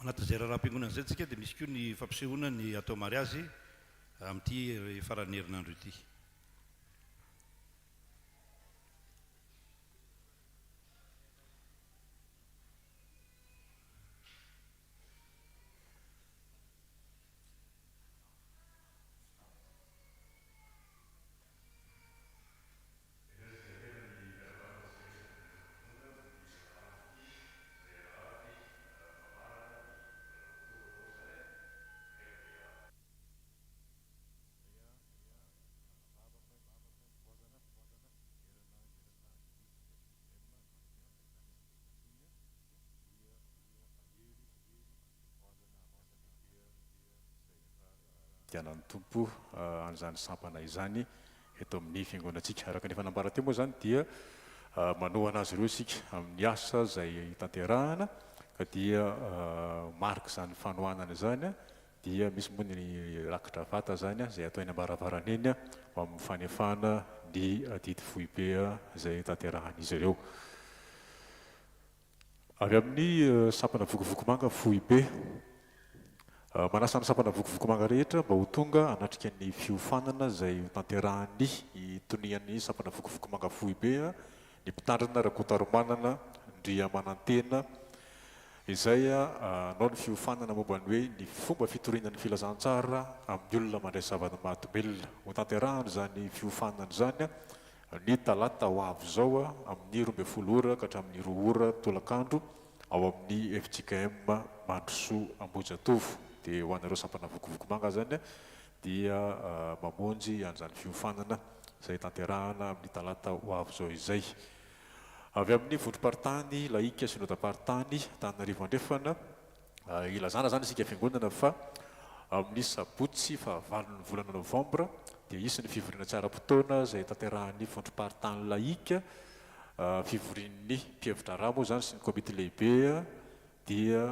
Anatin'izay raharaham-piangonana zay tsika dia misy koa ny fampisehoana ny atao mariazy amin'ity faran'ny herinandro ity. Dianan'ny tompo an'izany sampana izany eto amin'ny fiangonantsika. Araka ny fanambarateo moa zany dia manohana azy ireo isika amin'ny asa zay tanterahana ka dia marika zany fanohanana zany dia misy moa ny rakitra vata zany zay atao eny ambaravarana eny amin'ny fanefana ny didy foibe zay tanterahan'izy ireo. Avy amin'ny sampana vokovoko manga foibe, manasa ny sampana vokovoko manga rehetra mba ho tonga anatrika ny fiofanana zay tanterahany itonian'ny sampana vokovoko manga foibe ny mpitandrina Rakotaromanana Ndriamanantena izay anao ny fiofanana momba ny hoe ny fomba fitorinan'ny filazantsara amin'ny olona mandray zava-mahadomelona. Ho tanterahany zany fiofanana zany ny talata ho avy zao amin'ny 12 ora ka hatramin'ny 2 ora tolakandro ao amin'ny FJKM Mandrosoa Ambohijatovo. Dia ho anareo sampana vokovoko manga zany dia mamonjy an'izany fiofanana zay tanterahana amin'ny talata ho avy zao izay. Avy amin'ny vondrom-paritany laika synodam-paritany Antananarivo Andrefana ilazana zany isika fiangonana fa amin'ny sabotsy fahavalon'ny volana novambra dia isy ny fivoriana tsaram-potoana zay tanterahan'ny vondrom-paritany laika fivorian'ny mpihevitra rà moa zany sy ny komite lehibe dia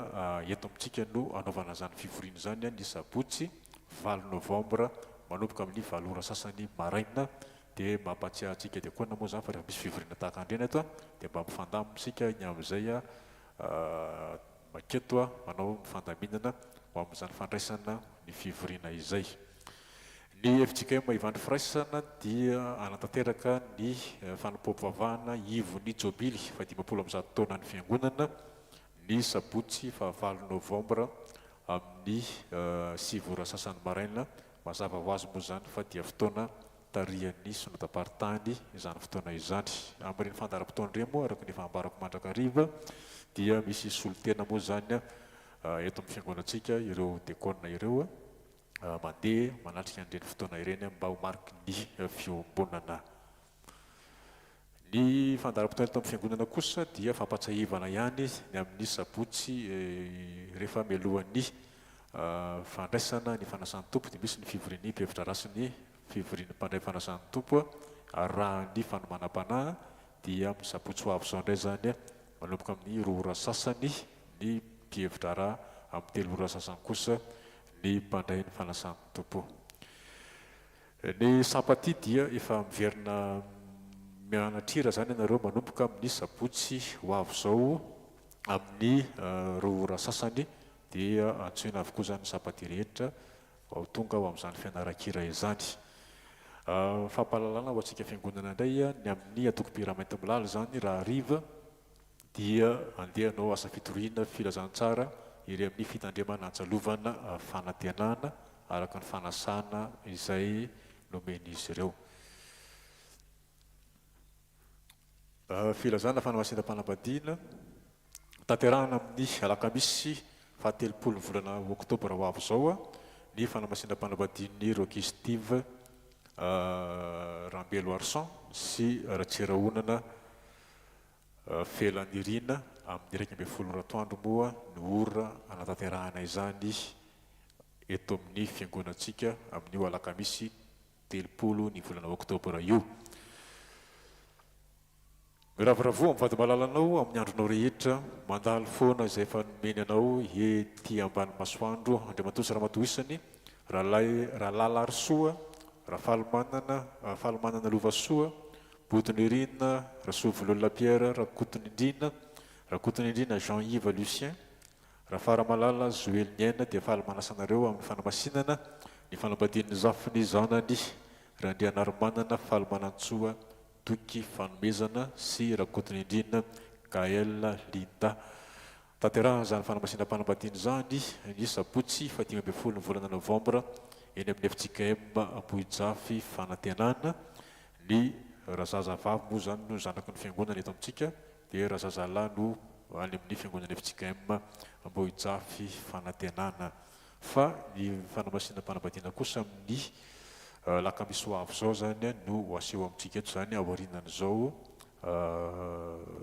eto amintsika no anaovana zany fivoriana zany ny sabotsy 4 novambra manomboka amin'ny 7 ora sasany maraina. Dia mampatsiahy antsika dia koa na moa zany fa rehefa misy fivoriana tahaka andreny eto dia mba mifandamitsika ny amin'izay maketo manao mifandaminana ho amin'izany fandraisana ny fivoriana izay. Ny FJKM Ivandry Firaisana dia anatanteraka ny fanompoam-pivavahana ivon'ny Jobily 500 taona ny fiangonana ny sabotsy 4 novambra amin'ny 7 ora sasany maraina. Mazava ho azy moa zany fa dia fotoana tarihan'ny synodam-paritany izany fotoana izany. Amin'ireny fandaharam-potoana ireny moa araka ny fahambarako mandrakariva dia misy solotena moa zany eto amin'ny fiangonantsika ireo dekona ireo mandeha manatrika an'ireny fotoana ireny mba ho mariky ny fiombonana. Ny fandaharam-potoana eto amin'ny fiangonana kosa dia fampatsahivana ihany ny amin'ny sabotsy rehefa mialohan'ny fandraisana ny fanasan'ny tompo dia misy ny fivorian'ny mpihevitra rasy ny fivorian'ny mpandray fanasan'ny tompo raha ny fanomanam-panahy dia amin'ny sabotsy ho avy zao indray zany manomboka amin'ny 2 ora sasany ny mpihevitra rà amin'ny 3 ora sasany kosa ny mpandray ny fanasan'ny tompo. Ny sampaty dia efa miverina mianatrira zany ianareo manomboka amin'ny sabotsy ho avy zao amin'ny 2 ora sasany dia antsoina avokoa zany sampaty rehetra ao tonga ao amin'izany fianaran-kira izany. Fampahalalana ho antsika fiangonana indray ny amin'ny atoko-piramety milala zany raha hariva dia andeha hanao asa fitoriana filazantsara iry amin'ny fitandremana antsalovana fanantenana araka ny fanasana izay nomen'izy ireo. Filazana fanamasinam-panambadiana tanterahana amin'ny alakamisy 17 volana oktobra ho avy zao ny fanamasinam-panambadian'ny Rockistive Rambelo Arsan sy Ratsirahonana Felanirina amin'ny 12 ora atoandro moa no ora anatanterahana izany eto amin'ny fiangonantsika amin'io alakamisy 30 ny volana oktobra io. Miravoravo amin'ny vady malalanao amin'ny andronao rehetra mandalo foana izay efa nomeny anao ety ambany masoandro Andriamantoa sy Ramatoisany Rahalala Arsoa Falimanana Lovasoa Botonirina Rasovololapierre Rakotonindrina Jean-Yves Lucien Rafaramalala Joel Niena dia falimanansanareo amin'ny fanamasinana ny fanambadian'ny Zafiny zanany Randrianarimanana Falimanantsoa Toky fanomezana sy Rakotonindrina Gaël Linda. Tanterahana zany fanamasinam-panambadiana zany ny sabotsy 15 volana novambra eny amin'ny FJKM Ambohijafy fanantenana. Ny razazavavy moa zany no zanaky ny fiangonana eto amintsika dia razazalahy no any amin'ny fiangonana FJKM Ambohijafy fanantenana. Fa ny fanamasinam-panambadiana kosa amin'ny lakamisy ho avy zao zany no aseho amintsika eto zany aorinan'izao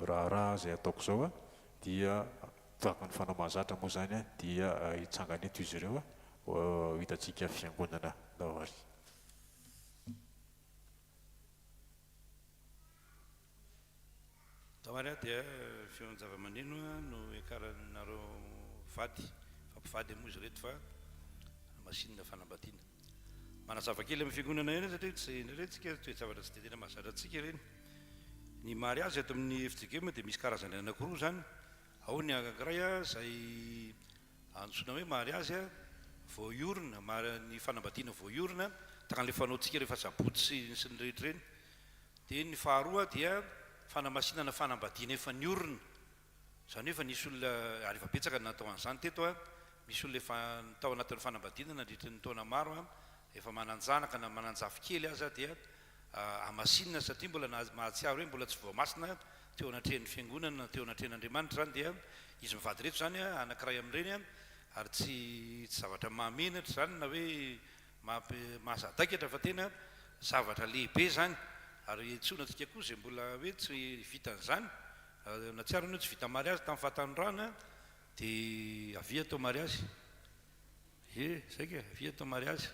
raha zay ataoko zao dia tahaka ny fanahy mahazatra moa zany dia hitsangana eto izy ireo hitantsika fiangonana dahoary. Tamaria dia fion zava-maneno no ekaranareo vady fampivady moa izy reto fa masinina fanambadiana manazava kely amin'ny fiangonana eny satria tsy retsika toezavatra tsy de tena mahazatra atsika ireny ny mariazy ato amin'ny FJG dia misy karazany anankiroa zany ao ny anankiray zay antsoina hoe mariazy vao iorina ny fanambadiana vao iorina takan'le fanaontsika rehefa sabotsy sy ny rehetra reny dia ny faharoa dia fanamasinana fanambadiana efa niorina zany hoe efa nisy olona ary efa betsaka natao an'izany teto misy olona efa tao anatin'ny fanambadiana nandritra ny taona maro efa mananjanaka na mananjafy kely aza dia amasinina satria mbola mahatsiaro hoe mbola tsy voamasina teo anatrehan'ny fiangonana teo anatrehan'Andriamanitra zany dia izy mivady reto zany anankiray amin'ireny ary tsy zavatra mahamenatra zany na hoe mahazadaikatra fa tena zavatra lehibe zany ary tsonantsika koa zay mbola hoe tsy vitan'izany natsiarony hoe tsy vita mariazy tamin'ny fahatanorana dia avia atao mariazy zay ke avia atao mariazy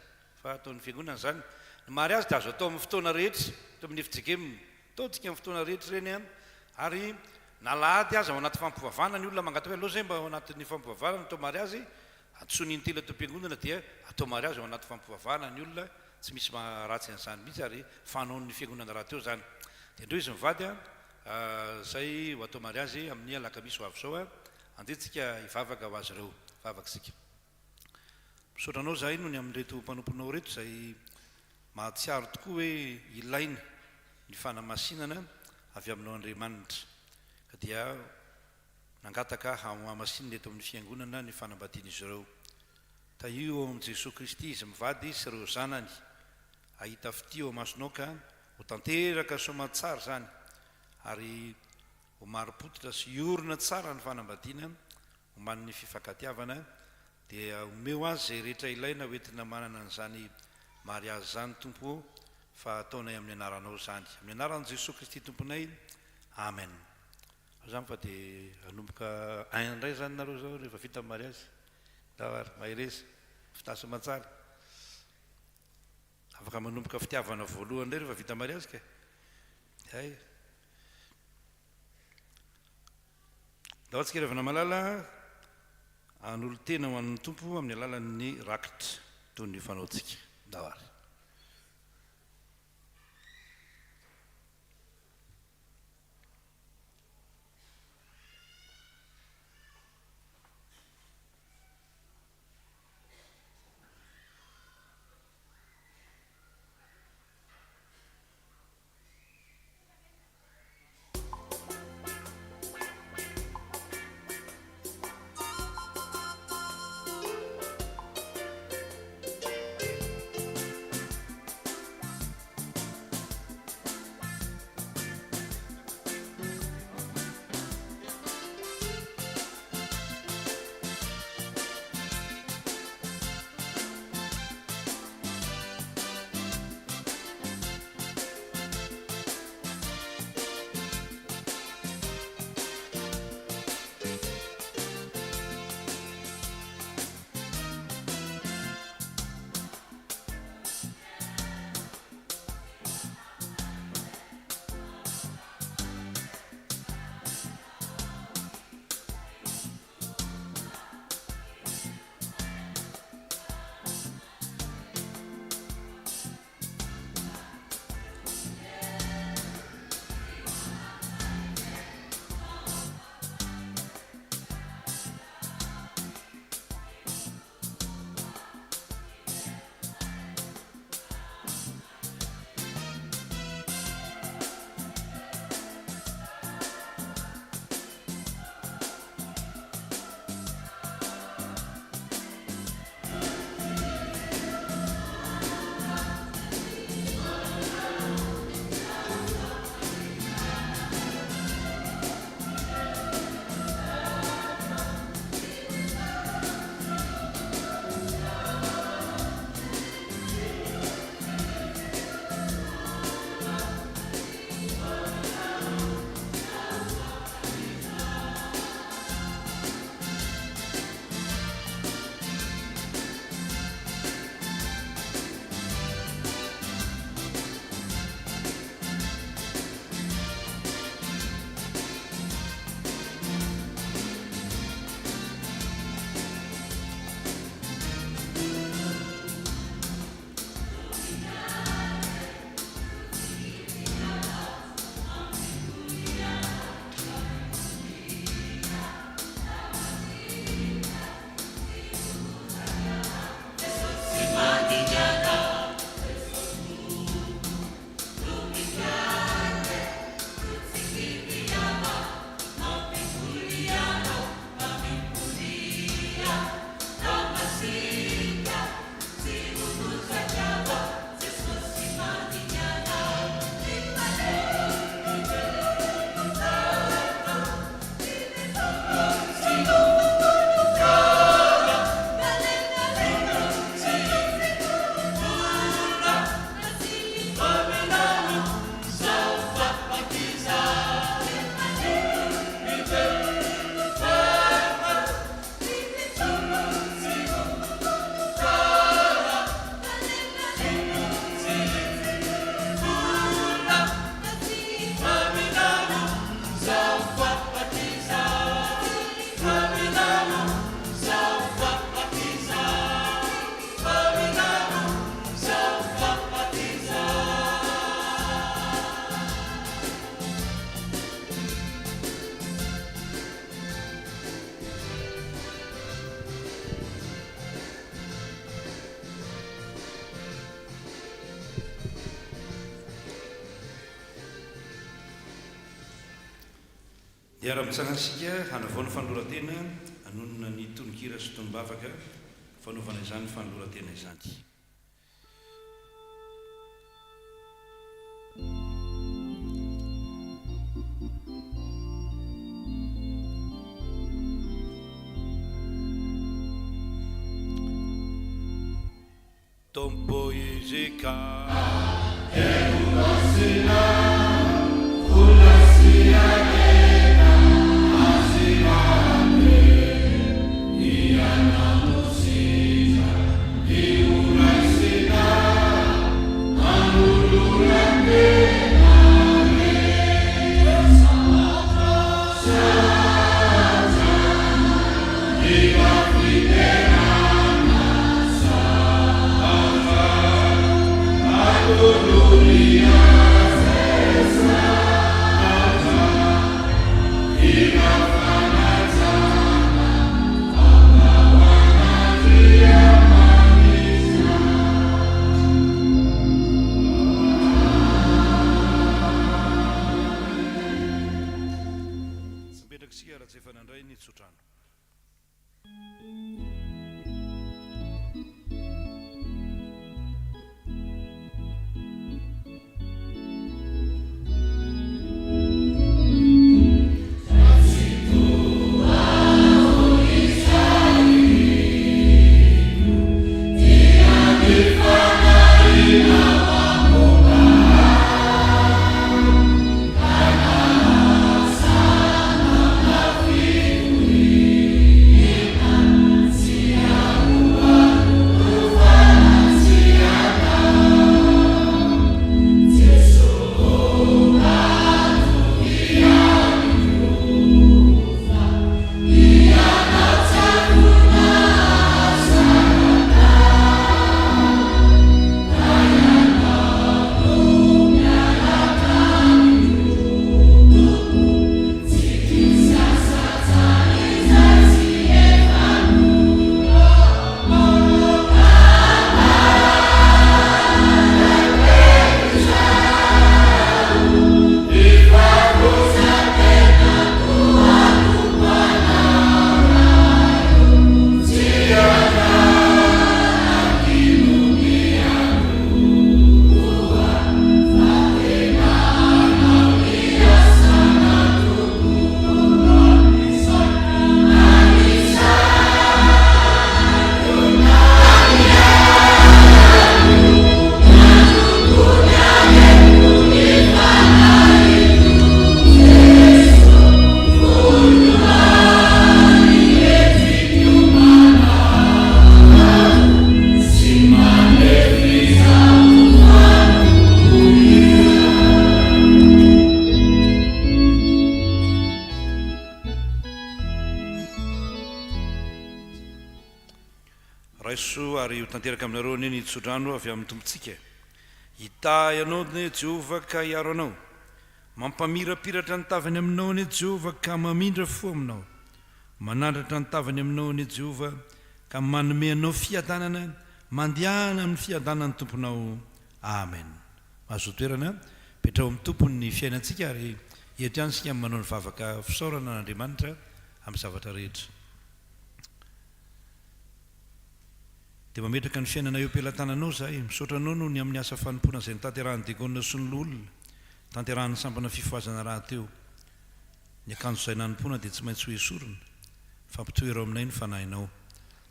fa ataon'ny fiangonana zany ny mariazy dia azo atao amin'ny fotoana rehetra to amin'ny FJG ataontsika amin'ny fotoana rehetra reny ary nalahady aza ao anaty fampivavahana ny olona mangata hoe aloha zay mba ao anatin'ny fampivavahana atao mariazy antsony ny telo atao am-piangonana dia atao mariazy ao anaty fampivavahana ny olona tsy misy maharatsy an'izany mihitsy ary fanaon'ny fiangonana raha teo zany dia indreo izy mivady zay ho atao mariazy amin'ny alakamisy ho avy zao andehantsika hivavaka ho azy ireo vavakasika misaotranao zahay no ny amin'reto mpanomponao reto zay mahatsiaro tokoa hoe ilaina ny fanamasinana avy aminao Andriamanitra ka dia nangataka hamasinina eto amin'ny fiangonana ny fanambadiana izy ireo taio amin'i Jesosy Kristy izy mivady sy ireo zanany ahita fitio amasonao ka ho tanteraka somatsara zany ary ho mari-potitra sy iorina tsara ny fanambadiana homan'ny fifankatiavana dia omeo azy zay rehetra ilaina hoentina manana an'izany mariazy zany tompo fa ataonay amin'ny anaranao zany amin'ny anaran'i Jesosy Kristy tomponay amen zany fa dia hanomboka indray zany nareo zao rehefa vita mariazy dawary mahereza fitasa matsara afaka manomboka fitiavana voalohany ndray rehefa vita mariazy ka ay daotsika revana malala an'olo tena ho an'ny tompo amin'ny alalan'ny rakitra toy ny fanaontsika dawary dia raha-mitsangasika hanavoana fanolorantena anonona ny tononkira sy tonombavaka fanaovana izany fanolorantena izany. Tompo izika tanteraka aminareo ny nitsodrano avy amin'ny tompontsika hita ianao ne Jehova ka hiaro anao mampamirapiratra ny tavany aminao ne Jehova ka mamindra fo aminao manandratra ny tavany aminao ne Jehova ka manome anao fiadanana mandehana amin'ny fiadanan'ny tomponao. Amen. Mahazo toerana petrao amin'ny tompony ny fiainantsika ary hiatransika manao ny vavaka fisaorana n'Andriamanitra amin'ny zavatra rehetra. Dia mametraka ny fiainana eo am-pelantananao zahay, misaotra anao noho ny amin'ny asa fanompona izay nitanterahany diakonina sy ny lolona, tanterahany sambana fifoazana raha teo. Ny akanjo izay nanompoana dia tsy maintsy ho esorina, fampitoera aminay ny fanahinao.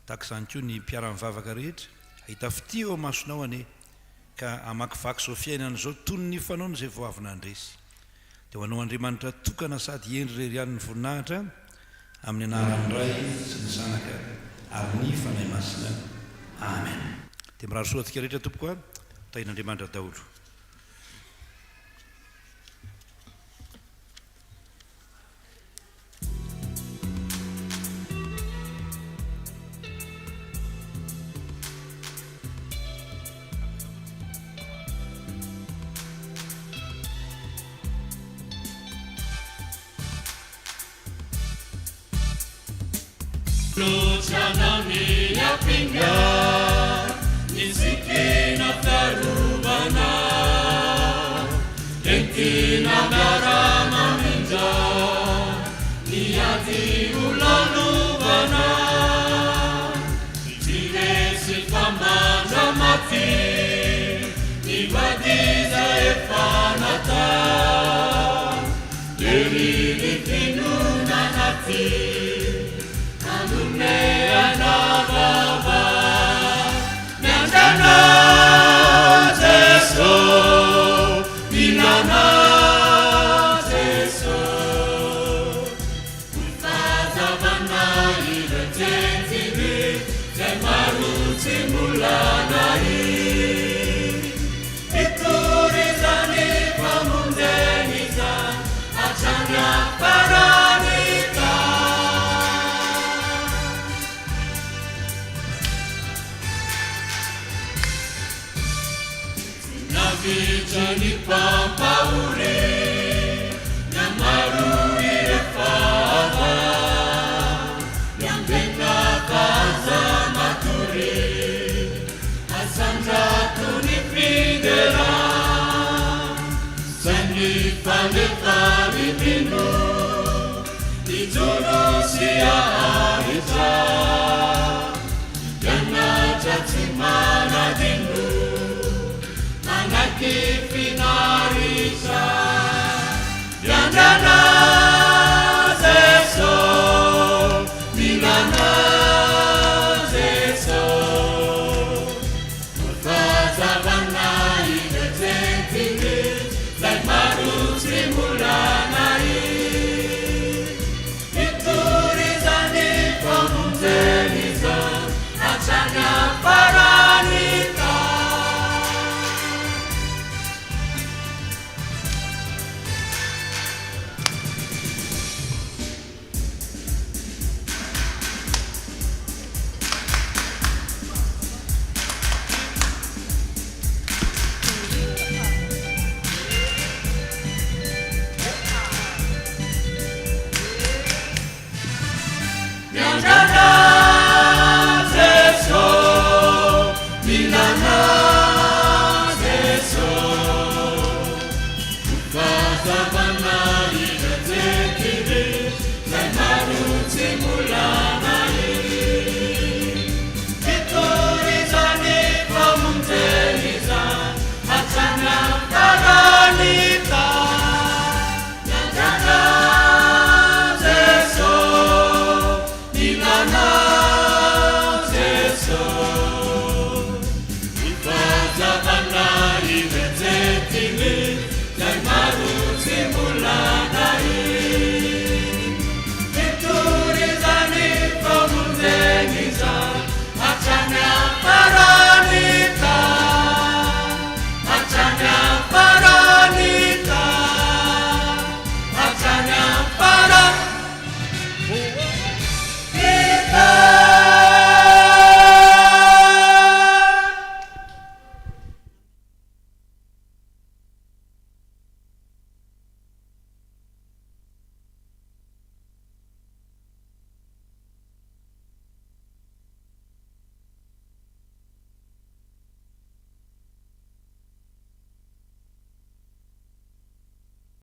Tahaka izany koa ny mpiara-mivavaka rehetra, ahita fity eo masonao ane, ka amakivaky izao fiainana izao toy ny fanaony izay vao avy nandresy. Dia ho anao Andriamanitra tokana sady endry rerian'ny voninahitra amin'ny anaran'ny Ray sy ny Zanaka ary ny fanahy masina. Amen. Dia mirary soa antsika rehetra tompoko a, tahin'Andriamanitra daholo. Luciana mia pinga, nisikina tarubana, entina darama minja, Jadi pampauri yang baru irfana yang benar kazamaturi asam ratuni fidera seni pale pale binu di Indonesia